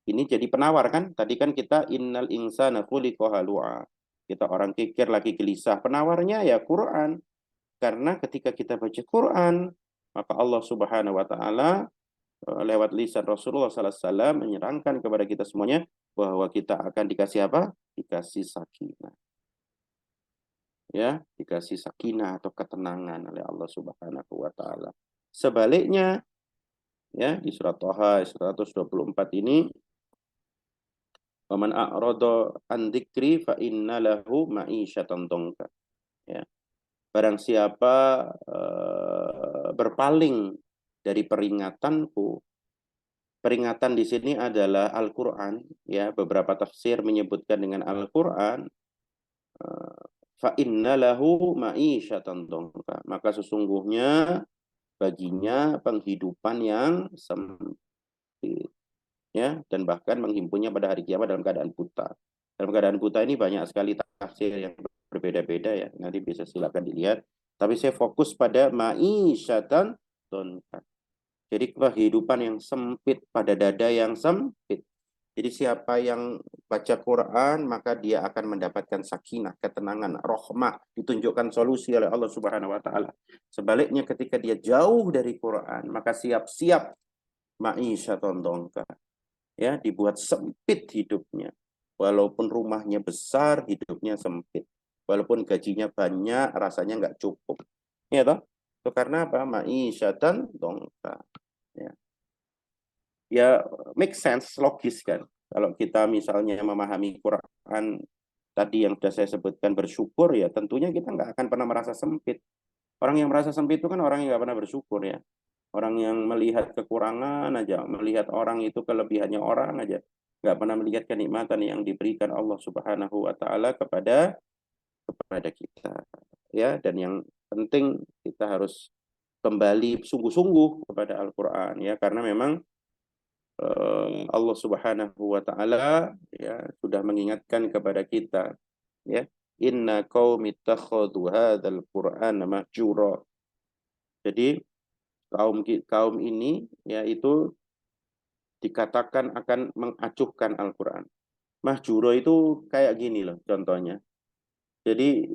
Ini jadi penawar kan? Tadi kan kita innal insana khuliqa halu'a. Kita orang kikir lagi gelisah. Penawarnya ya Quran. Karena ketika kita baca Quran, maka Allah Subhanahu wa taala lewat lisan Rasulullah sallallahu alaihi wasallam menyerangkan kepada kita semuanya bahwa kita akan dikasih apa? Dikasih sakinah. Ya, dikasih sakinah atau ketenangan oleh Allah Subhanahu wa taala. Sebaliknya ya di surat Thaha 124 ini, "Waman a'rada an dzikri fa inna lahu ma'isyatan dhanka." Ya. Barang siapa berpaling dari peringatanku. Peringatan di sini adalah Al-Qur'an ya, beberapa tafsir menyebutkan dengan Al-Qur'an, fa inna lahu ma'isyatan dhanka. Maka sesungguhnya baginya penghidupan yang sempit. Ya, dan bahkan menghimpunnya pada hari kiamat dalam keadaan buta. Dalam keadaan buta ini banyak sekali tafsir yang berbeda-beda ya. Nanti bisa silakan dilihat. Tapi saya fokus pada ma'isyatan dhanka. Jadi kehidupan yang sempit pada dada yang sempit. Jadi siapa yang baca Quran maka dia akan mendapatkan sakinah, ketenangan, rahmah, ditunjukkan solusi oleh Allah Subhanahu wa taala. Sebaliknya ketika dia jauh dari Quran, maka siap-siap ma'isyatan dhanka. Ya, dibuat sempit hidupnya. Walaupun rumahnya besar, hidupnya sempit. Walaupun gajinya banyak, rasanya nggak cukup. Ya toh? Itu karena apa? Ma'isyatan dhanka. Ya. Ya, make sense, logis kan. Kalau kita misalnya memahami Quran tadi yang sudah saya sebutkan bersyukur, ya tentunya kita nggak akan pernah merasa sempit. Orang yang merasa sempit itu kan orang yang nggak pernah bersyukur ya. Orang yang melihat kekurangan aja, melihat orang itu kelebihannya orang aja, nggak pernah melihat kenikmatan yang diberikan Allah Subhanahu wa taala kepada kita. Ya, dan yang penting kita harus kembali sungguh-sungguh kepada Al-Qur'an ya, karena memang Allah Subhanahu wa taala ya sudah mengingatkan kepada kita ya, inna qaumi ittakhadhu hadzal qur'ana mahjura. Jadi kaum ini yaitu dikatakan akan mengacuhkan Al-Qur'an. Mahjura itu kayak gini loh contohnya. Jadi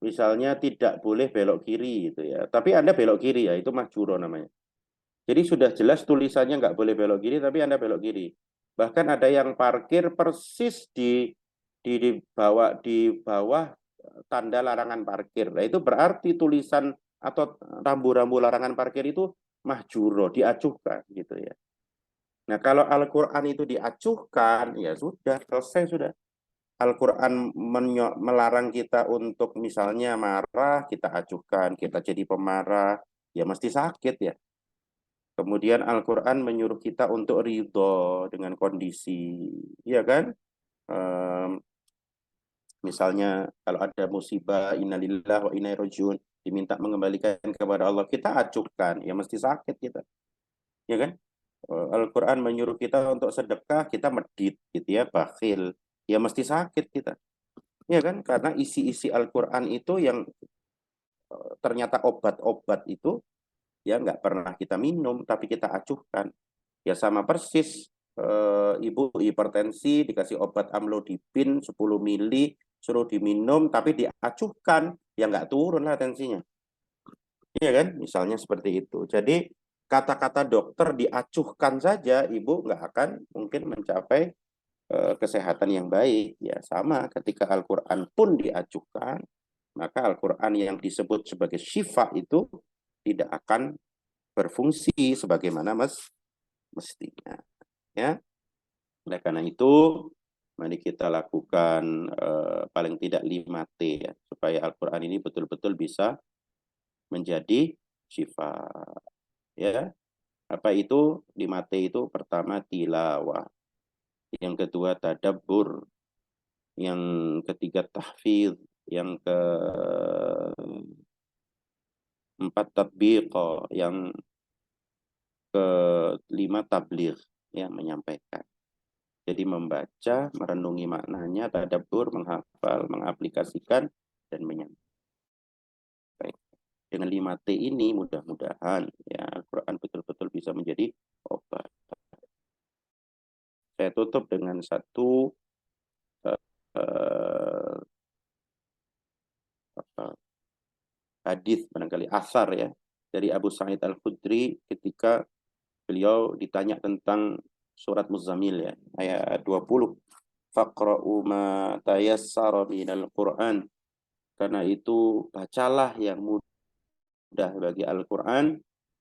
misalnya tidak boleh belok kiri gitu ya. Tapi Anda belok kiri ya, itu mahjura namanya. Jadi sudah jelas tulisannya nggak boleh belok kiri, tapi Anda belok kiri. Bahkan ada yang parkir persis di di bawah tanda larangan parkir. Nah, itu berarti tulisan atau rambu-rambu larangan parkir itu mahjuro, diacuhkan gitu ya. Nah, kalau Al-Qur'an itu diacuhkan, ya sudah, selesai sudah. Al-Qur'an melarang kita untuk misalnya marah, kita acuhkan, kita jadi pemarah, ya mesti sakit ya. Kemudian Al-Qur'an menyuruh kita untuk ridho dengan kondisi, ya kan? Misalnya kalau ada musibah, innalillah wa inna ilaihi rajiun, diminta mengembalikan kepada Allah, kita acuhkan, ya mesti sakit kita, ya kan? Al-Quran menyuruh kita untuk sedekah, kita medit, gitu ya, bakhil, ya mesti sakit kita, ya kan? Karena isi-isi Al-Quran itu yang ternyata obat-obat itu, ya nggak pernah kita minum, tapi kita acuhkan, ya sama persis. Ibu hipertensi dikasih obat amlodipin 10 mili, suruh diminum tapi diacuhkan, ya nggak turun lah tensinya, iya kan, misalnya seperti itu. Jadi kata-kata dokter diacuhkan saja, ibu nggak akan mungkin mencapai kesehatan yang baik. Ya sama ketika Al-Quran pun diacuhkan, maka Al-Quran yang disebut sebagai syifa itu tidak akan berfungsi sebagaimana mestinya, ya. Oleh karena itu, mari kita lakukan paling tidak 5T ya, supaya Al-Quran ini betul-betul bisa menjadi syifa. Ya, apa itu 5T itu? Pertama tilawah, yang kedua tadabbur, yang ketiga tahfidz, yang keempat tatbiq, yang kelima tabligh, ya menyampaikan. Jadi membaca, merenungi maknanya, tadabbur, menghafal, mengaplikasikan, dan menyampaikan. Dengan 5T ini mudah-mudahan ya Al-Quran betul-betul bisa menjadi obat. Saya tutup dengan satu hadis, barangkali asar ya, dari Abu Sa'id Al-Khudri ketika beliau ditanya tentang surat Muzammil ya, ayat 20. Faqra'u ma tayassara minal Qur'an. Karena itu bacalah yang mudah bagi Al-Quran.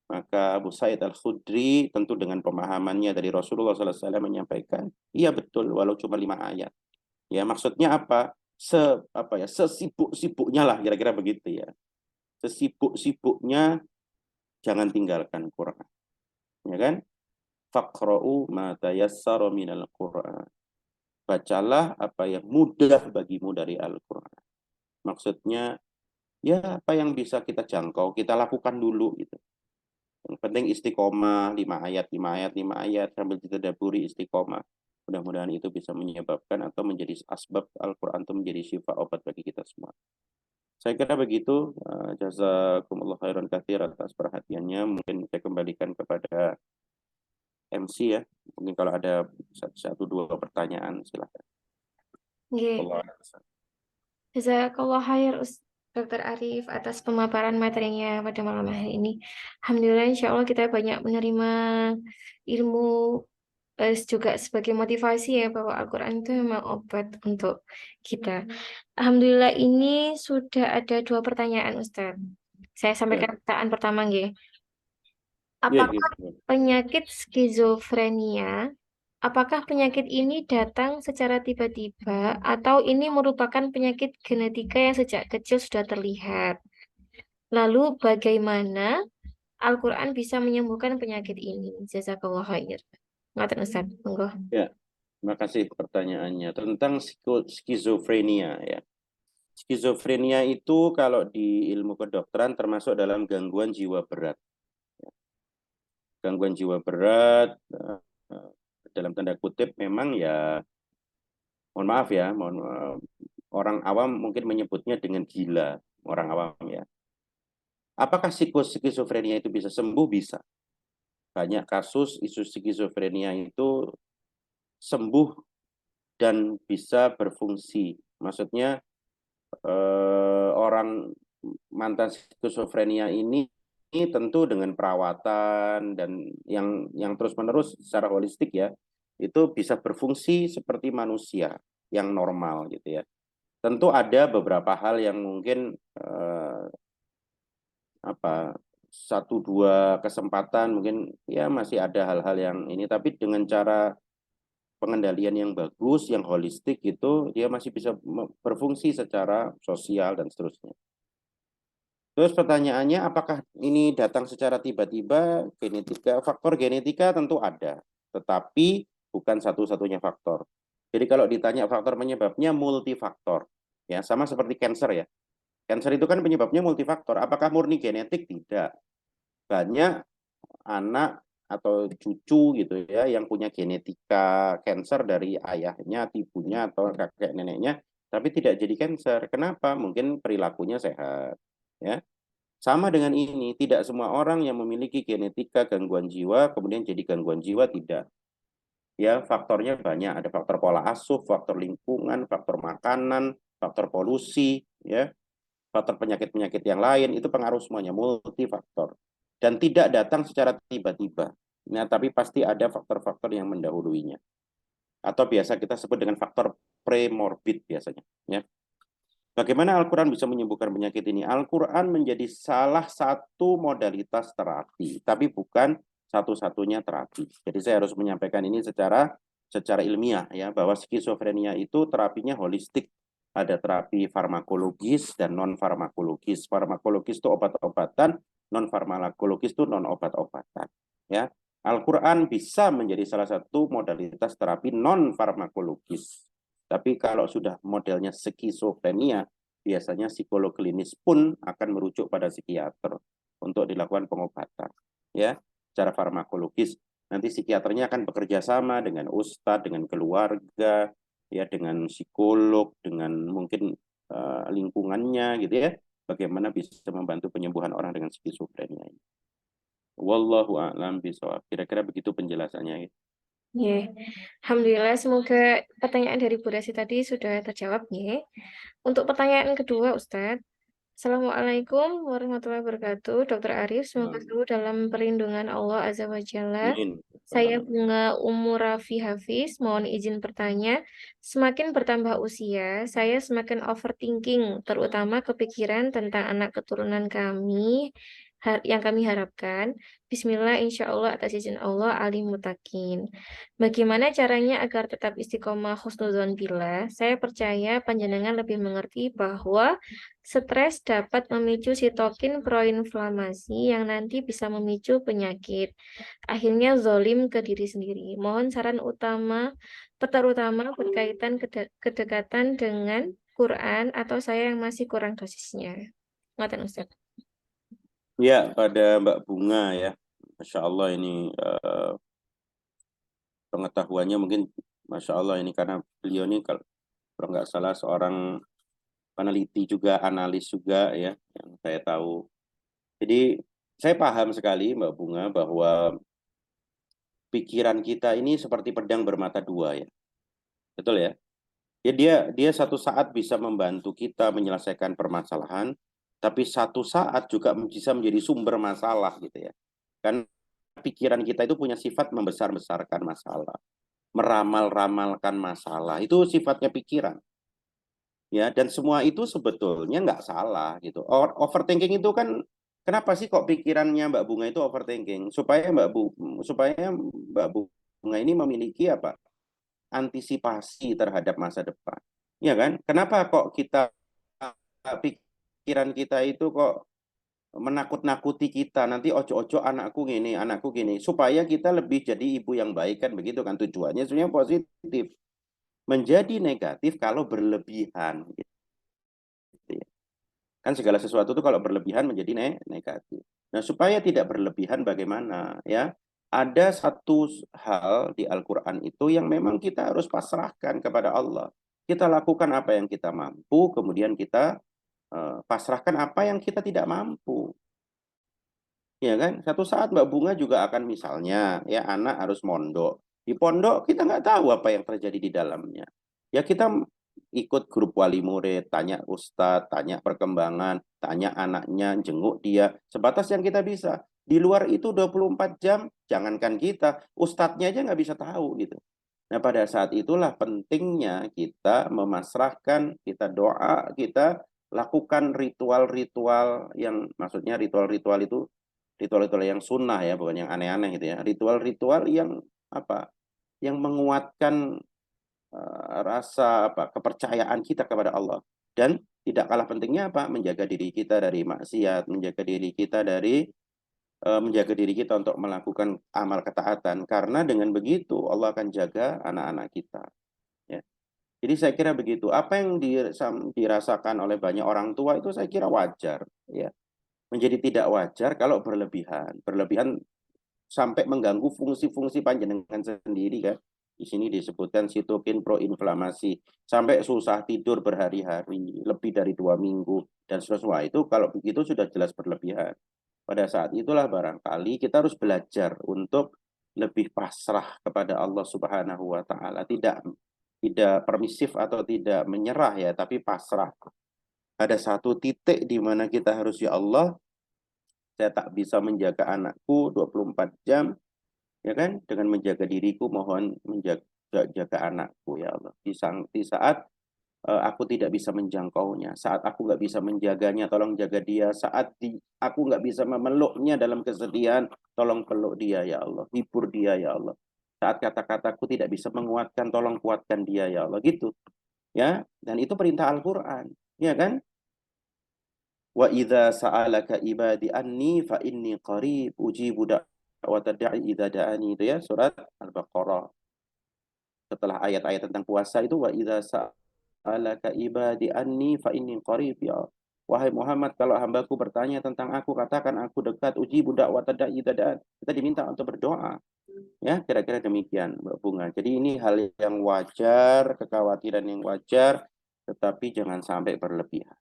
Maka Abu Sa'id Al-Khudri tentu dengan pemahamannya dari Rasulullah SAW menyampaikan, iya betul, walau cuma 5 ayat. Ya maksudnya apa? Sesibuk-sibuknya lah, kira-kira begitu ya. Sesibuk-sibuknya jangan tinggalkan Quran. Ya kan? Faqra'u ma tayassara minal Qur'an. Bacalah apa yang mudah bagimu dari Al-Quran. Maksudnya, ya apa yang bisa kita jangkau, kita lakukan dulu gitu. Yang penting istiqomah, 5 ayat, 5 ayat, 5 ayat, sambil ditadaburi istiqomah. Mudah-mudahan itu bisa menyebabkan atau menjadi asbab Al-Quran itu menjadi syifa, obat bagi kita semua. Saya kira begitu. Jazakumullah khairan katsir atas perhatiannya. Mungkin saya kembalikan kepada MC ya. Mungkin kalau ada satu dua pertanyaan, silakan. Nggih. Jazakallah khair Dr. Arif atas pemaparan materinya pada malam hari ini. Alhamdulillah, insya Allah kita banyak menerima ilmu juga sebagai motivasi ya bahwa Al-Quran itu memang obat untuk kita. Alhamdulillah ini sudah ada 2 pertanyaan Ustadz. Saya sampaikan pertanyaan pertama nggih. Apakah penyakit skizofrenia, apakah penyakit ini datang secara tiba-tiba atau ini merupakan penyakit genetika yang sejak kecil sudah terlihat? Lalu bagaimana Al-Quran bisa menyembuhkan penyakit ini? Jazakallah khair. Ngaten Ustaz, monggo. Ya, terima kasih pertanyaannya tentang skizofrenia ya. Skizofrenia itu kalau di ilmu kedokteran termasuk dalam gangguan jiwa berat. Gangguan jiwa berat dalam tanda kutip memang ya, mohon maaf ya, orang awam mungkin menyebutnya dengan gila, orang awam ya. Apakah skizofrenia itu bisa sembuh? Bisa. Banyak kasus isu skizofrenia itu sembuh dan bisa berfungsi. Maksudnya orang mantan skizofrenia ini tentu dengan perawatan dan yang terus-menerus secara holistik ya, itu bisa berfungsi seperti manusia. yang normal gitu ya. Tentu ada beberapa hal yang mungkin satu dua kesempatan mungkin ya masih ada hal-hal yang ini, tapi dengan cara pengendalian yang bagus, yang holistik itu dia masih bisa berfungsi secara sosial dan seterusnya. Terus pertanyaannya, apakah ini datang secara tiba-tiba? Genetika, faktor genetika tentu ada, tetapi bukan satu-satunya faktor. Jadi kalau ditanya faktor penyebabnya multifaktor, ya sama seperti kanker ya. Kanker itu kan penyebabnya multifaktor. Apakah murni genetik? Tidak. Banyak anak atau cucu gitu ya yang punya genetika kanker dari ayahnya, ibunya atau kakek neneknya, tapi tidak jadi kanker. Kenapa? Mungkin perilakunya sehat, ya. Sama dengan ini, tidak semua orang yang memiliki genetika gangguan jiwa kemudian jadi gangguan jiwa, tidak. Ya, faktornya banyak, ada faktor pola asuh, faktor lingkungan, faktor makanan, faktor polusi, ya, faktor penyakit-penyakit yang lain, itu pengaruh semuanya, multifaktor. Dan tidak datang secara tiba-tiba. Nah, tapi pasti ada faktor-faktor yang mendahuluinya. Atau biasa kita sebut dengan faktor premorbid biasanya, ya. Bagaimana Al-Quran bisa menyembuhkan penyakit ini? Al-Quran menjadi salah satu modalitas terapi, tapi bukan satu-satunya terapi. Jadi saya harus menyampaikan ini secara ilmiah ya, bahwa skizofrenia itu terapinya holistik. Ada terapi farmakologis dan non farmakologis. Farmakologis itu obat-obatan, non farmakologis itu non obat-obatan. Ya, Al-Quran bisa menjadi salah satu modalitas terapi non farmakologis. Tapi kalau sudah modelnya skizofrenia, biasanya psikolog klinis pun akan merujuk pada psikiater untuk dilakukan pengobatan. Ya, secara farmakologis. Nanti psikiaternya akan bekerja sama dengan ustadz, dengan keluarga, ya, dengan psikolog, dengan mungkin lingkungannya, gitu ya. Bagaimana bisa membantu penyembuhan orang dengan skizofrenia ini. Wallahu a'lam bishawab. Kira-kira begitu penjelasannya. Yeah. Alhamdulillah, semoga pertanyaan dari Bu Resi tadi sudah terjawab ya. Untuk pertanyaan kedua, Ustadz. Assalamualaikum warahmatullahi wabarakatuh, Dr. Arif. Semoga selalu dalam perlindungan Allah Azza wa Jalla. Amin. Saya Bunga Umur Rafi Hafiz, mohon izin bertanya. Semakin bertambah usia, saya semakin overthinking, terutama kepikiran tentang anak keturunan kami yang kami harapkan. Bismillah, insya Allah atas izin Allah, alim mutakin. Bagaimana caranya agar tetap istiqomah husnuzon billah? Saya percaya panjenengan lebih mengerti bahwa stres dapat memicu sitokin proinflamasi yang nanti bisa memicu penyakit. Akhirnya zolim ke diri sendiri. Mohon saran terutama berkaitan kedekatan dengan Quran atau saya yang masih kurang dosisnya. Ngaten Ustaz. Ya, pada Mbak Bunga ya, Masya Allah ini pengetahuannya mungkin Masya Allah ini, karena beliau ini kalau nggak salah seorang peneliti juga, analis juga ya, yang saya tahu. Jadi saya paham sekali Mbak Bunga bahwa pikiran kita ini seperti pedang bermata dua ya, betul ya? Ya, dia satu saat bisa membantu kita menyelesaikan permasalahan, tapi satu saat juga bisa menjadi sumber masalah gitu ya. Kan pikiran kita itu punya sifat membesar-besarkan masalah, meramal-ramalkan masalah. Itu sifatnya pikiran. Ya, dan semua itu sebetulnya nggak salah gitu. Overthinking itu kan, kenapa sih kok pikirannya Mbak Bunga itu overthinking? Supaya Mbak Bunga ini memiliki apa? Antisipasi terhadap masa depan. Ya kan? Kenapa kok pikiran kita itu kok menakut-nakuti kita, nanti ojo-ojo anakku gini, supaya kita lebih jadi ibu yang baik, kan begitu kan tujuannya sebenarnya positif. Menjadi negatif kalau berlebihan gitu ya. Kan segala sesuatu itu kalau berlebihan menjadi negatif. Nah, supaya tidak berlebihan bagaimana ya? Ada satu hal di Al-Quran itu yang memang kita harus pasrahkan kepada Allah. Kita lakukan apa yang kita mampu, kemudian kita pasrahkan apa yang kita tidak mampu. Ya kan? Satu saat Mbak Bunga juga akan misalnya, ya, anak harus mondok. Di pondok kita nggak tahu apa yang terjadi di dalamnya. Ya kita ikut grup wali murid, tanya ustadz, tanya perkembangan, tanya anaknya, jenguk dia. Sebatas yang kita bisa. Di luar itu 24 jam, jangankan kita, ustadznya aja nggak bisa tahu gitu. Nah, pada saat itulah pentingnya kita memasrahkan, kita doa, kita lakukan ritual-ritual yang maksudnya ritual-ritual itu ritual-ritual yang sunnah ya, bukan yang aneh-aneh gitu ya. Ritual-ritual yang apa? Yang menguatkan rasa kepercayaan kita kepada Allah. Dan tidak kalah pentingnya apa? Menjaga diri kita dari maksiat, menjaga diri kita dari menjaga diri kita untuk melakukan amal ketaatan. Karena dengan begitu Allah akan jaga anak-anak kita. Ya. Jadi saya kira begitu. Apa yang dirasakan oleh banyak orang tua itu saya kira wajar. Ya. Menjadi tidak wajar kalau berlebihan. Berlebihan sampai mengganggu fungsi-fungsi panjenengan sendiri kan. Di sini disebutkan sitokin proinflamasi. Sampai susah tidur berhari-hari, lebih dari 2 minggu. Dan seterusnya itu kalau begitu sudah jelas berlebihan. Pada saat itulah barangkali kita harus belajar untuk lebih pasrah kepada Allah Subhanahu wa taala, tidak permisif atau tidak menyerah ya, tapi pasrah. Ada satu titik di mana kita harus, ya Allah, saya tak bisa menjaga anakku 24 jam, ya kan? Dengan menjaga diriku, mohon menjaga anakku ya Allah. Di saat aku tidak bisa menjangkaunya. Saat aku nggak bisa menjaganya, tolong jaga dia. Saat aku nggak bisa memeluknya dalam kesedihan, tolong peluk dia ya Allah. Hibur dia ya Allah. Saat kata-kataku tidak bisa menguatkan, tolong kuatkan dia ya Allah. Gitu. Ya, dan itu perintah Al-Quran. Ya kan? Wa idza sa'alaka ibadi anni fa inni qarib ujibu da'wata da'i idza da'ani, itu ya surat Al-Baqarah. Setelah ayat-ayat tentang puasa itu, wa idza sa'alaka ibadi anni fa inni qarib, ya wahai Muhammad, kalau hambaku bertanya tentang aku, katakan aku dekat, ujibu da'wata da'i idza da'an. Kita diminta untuk berdoa. Ya, kira-kira demikian Mbak Bunga. Jadi ini hal yang wajar, kekhawatiran yang wajar, tetapi jangan sampai berlebihan.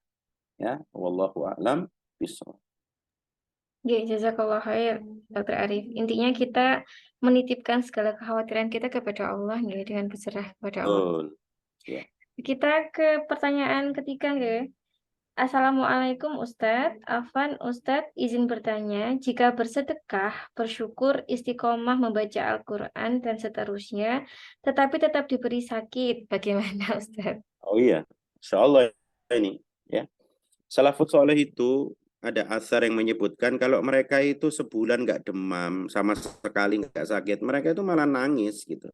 Ya, wallahu a'lam bishawab. Ya, jazakallah khair, Dr. Arif. Intinya kita menitipkan segala kekhawatiran kita kepada Allah, ya, dengan berserah kepada Allah. Betul. Ya. Kita ke pertanyaan ketiga, ya. Assalamualaikum Ustadz. Afan, Ustadz izin bertanya, jika bersedekah, bersyukur, istiqomah membaca Al-Quran, dan seterusnya, tetapi tetap diberi sakit, bagaimana Ustadz? Oh iya, insya Allah ini ya. Salafus soleh itu ada asar yang menyebutkan kalau mereka itu sebulan nggak demam, sama sekali nggak sakit, mereka itu malah nangis gitu.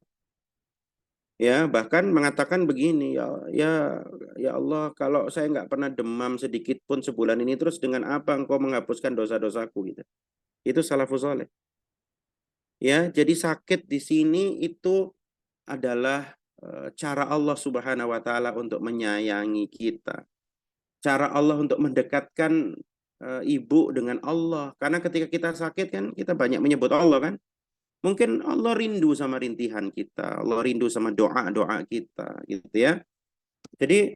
Ya, bahkan mengatakan begini, ya Allah, kalau saya nggak pernah demam sedikit pun sebulan ini, terus dengan apa engkau menghapuskan dosa-dosaku gitu. Itu salafus soleh. Ya, jadi sakit di sini itu adalah cara Allah Subhanahu wa taala untuk menyayangi kita. Cara Allah untuk mendekatkan ibu dengan Allah. Karena ketika kita sakit kan kita banyak menyebut Allah kan. Mungkin Allah rindu sama rintihan kita, Allah rindu sama doa-doa kita, gitu ya. Jadi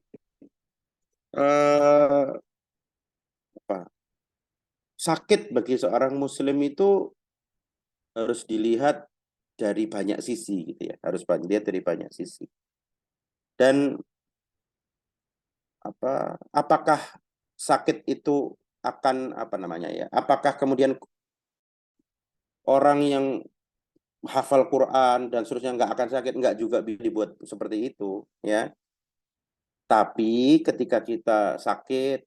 sakit bagi seorang Muslim itu harus dilihat dari banyak sisi, gitu ya. Harus dilihat dari banyak sisi. Dan apakah sakit itu akan apakah kemudian orang yang hafal Quran dan seterusnya nggak akan sakit? Nggak juga dibuat seperti itu ya. Tapi ketika kita sakit,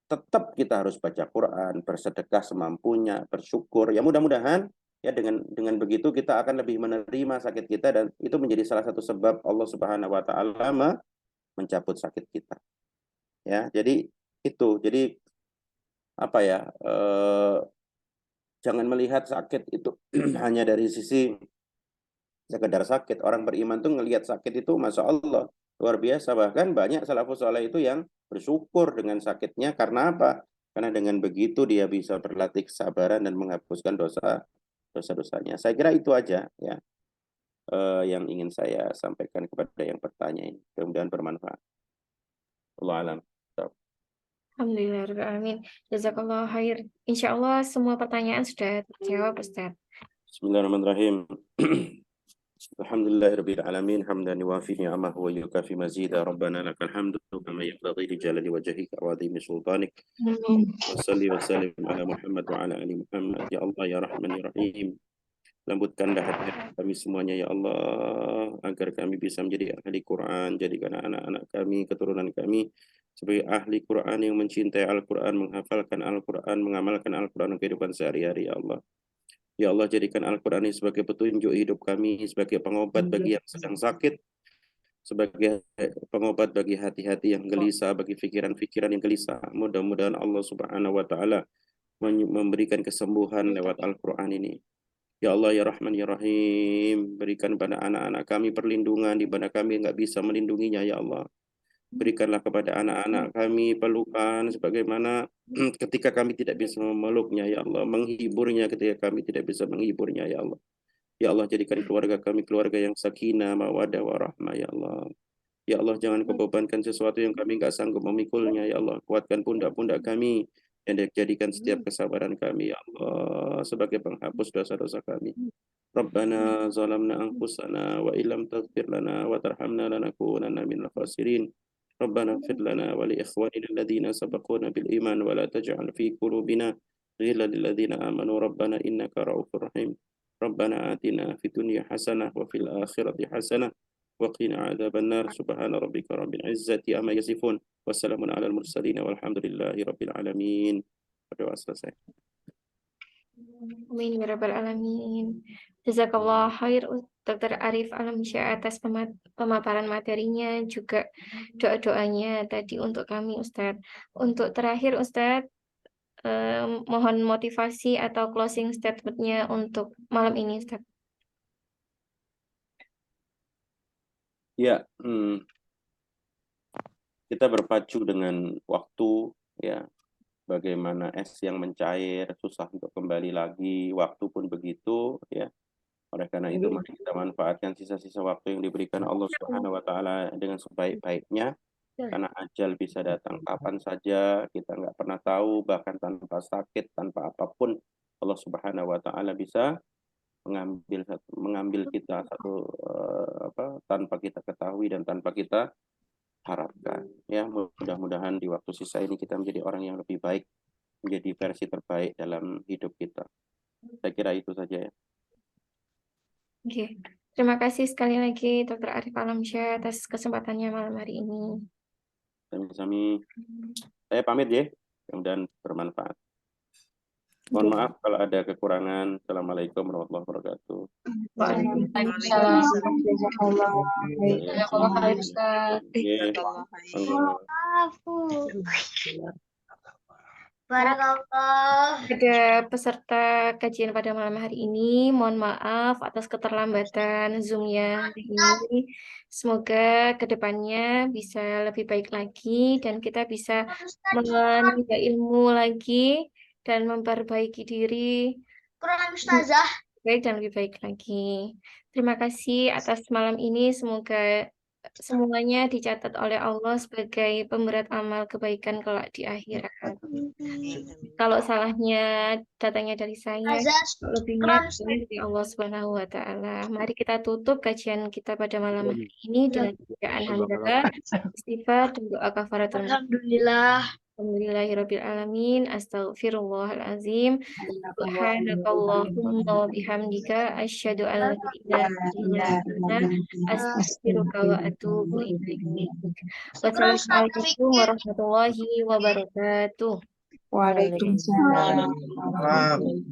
tetap kita harus baca Quran, bersedekah semampunya, bersyukur. Ya mudah-mudahan ya dengan begitu kita akan lebih menerima sakit kita, dan itu menjadi salah satu sebab Allah Subhanahu wa taala mencabut sakit kita. Ya, jadi itu. Jadi jangan melihat sakit itu hanya dari sisi sekedar sakit. Orang beriman tuh ngelihat sakit itu Masya Allah luar biasa. Bahkan banyak salafus saleh itu yang bersyukur dengan sakitnya. Karena apa? Karena dengan begitu dia bisa berlatih kesabaran dan menghapuskan dosa-dosanya. Saya kira itu aja ya yang ingin saya sampaikan kepada yang bertanya ini. Mudah-mudahan bermanfaat. Allah alam. Alhamdulillah, jazakallah khair. Insya Allah semua pertanyaan sudah terjawab Ustadz. Bismillahirrahmanirrahim. Alhamdulillahirabbil alamin hamdan yuwafi ni'amahu wa yukafi mazida. Rabbana lakal hamdu kama yanbaghi li jalali wajhika wa 'azimi sultanik. Wa salli wa sallim ala Muhammad wa ala ali Muhammad. Ya Allah ya Rahman ya Rahim. Lembutkanlah hati kami semuanya ya Allah, agar kami bisa menjadi ahli Quran. Jadikan anak-anak kami, keturunan kami sebagai ahli Quran yang mencintai Al-Quran, menghafalkan Al-Quran, mengamalkan Al-Quran dalam kehidupan sehari-hari ya Allah. Ya Allah, jadikan Al-Quran ini sebagai petunjuk hidup kami, sebagai pengobat bagi yang sedang sakit, sebagai pengobat bagi hati-hati yang gelisah, bagi pikiran-pikiran yang gelisah. Mudah-mudahan Allah Subhanahu wa Ta'ala memberikan kesembuhan lewat Al-Quran ini. Ya Allah, ya Rahman, ya Rahim, berikan pada anak-anak kami perlindungan di mana kami nggak bisa melindunginya, ya Allah. Berikanlah kepada anak-anak kami pelukan sebagaimana ketika kami tidak bisa memeluknya, ya Allah. Menghiburnya ketika kami tidak bisa menghiburnya, ya Allah. Ya Allah, jadikan keluarga kami keluarga yang sakinah, mawadah, warahmah, ya Allah. Ya Allah, jangan kau bebankan sesuatu yang kami nggak sanggup memikulnya, ya Allah. Kuatkan pundak-pundak kami dan jadikan setiap kesabaran kami, ya Allah, sebagai penghapus dosa-dosa kami. Rabbana zalamna anfusana wa illam taghfir lana wa tarhamna lanakunanna minal khasirin. Rabbana ighfir lana wa li ikhwanina alladhina sabaquna bil iman wa la taj'al fi qulubina ghillan lil ladzina amanu rabbana innaka ra'ufur rahim. Rabbana atina fid dunya hasanah wa fil akhirati hasanah wa qina adzaban nar. Subhana rabbika rabbil izzati amma yasifun. Wassalamun alal mursalin walhamdulillahi rabbil alamin. Berdoa selesai. Amin ya rabbal alamin. Jazakallah khair Dr. Arif Alamsyah atas pemaparan materinya, juga doa-doanya tadi untuk kami Ustadz. Untuk terakhir Ustadz, mohon motivasi atau closing statement-nya untuk malam ini Ustadz. Ya, kita berpacu dengan waktu, ya. Bagaimana es yang mencair, susah untuk kembali lagi, waktu pun begitu, ya. Oleh karena itu, mari kita manfaatkan sisa-sisa waktu yang diberikan Allah Subhanahu wa Ta'ala dengan sebaik-baiknya, karena ajal bisa datang kapan saja, kita nggak pernah tahu, bahkan tanpa sakit, tanpa apapun, Allah Subhanahu wa Ta'ala bisa mengambil kita tanpa kita ketahui dan tanpa kita harapkan. Ya, mudah-mudahan di waktu sisa ini kita menjadi orang yang lebih baik, menjadi versi terbaik dalam hidup kita. Saya kira itu saja ya. Oke. Terima kasih sekali lagi Dr. Arif Alamsyah atas kesempatannya malam hari ini. Sami-sami. Saya pamit ya, mudah-mudahan bermanfaat. Mohon maaf kalau ada kekurangan. Assalamualaikum warahmatullahi wabarakatuh. Waalaikumsalam. Jazakallah khair Ustaz. Barakallah. Ada peserta kajian pada malam hari ini, mohon maaf atas keterlambatan Zoom-nya hari ini. Semoga kedepannya bisa lebih baik lagi dan kita bisa menimba ilmu lagi dan memperbaiki diri Quran Ustazah. baik dan lebih baik lagi. Terima kasih atas malam ini. Semoga semuanya dicatat oleh Allah sebagai pemberat amal kebaikan kelak di akhirat. Kalau salahnya datangnya dari saya, lebihnya dari Allah Subhanahu wa Ta'ala. Mari kita tutup kajian kita pada malam hari ini dengan bacaan hamdalah, istighfar, dan doa kafaratul. Alhamdulillah. Alhamdulillahirabbil alamin. Astaghfirullahalazim. Subhanakallahumma wa bihamdika asyhadu an la ilaha illa anta astaghfiruka wa atubu ilaik. Wassalamualaikum warahmatullahi wabarakatuh. Waalaikumsalam.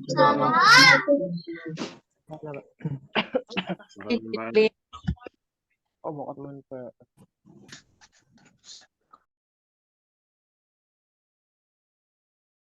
Sama. Oh, mau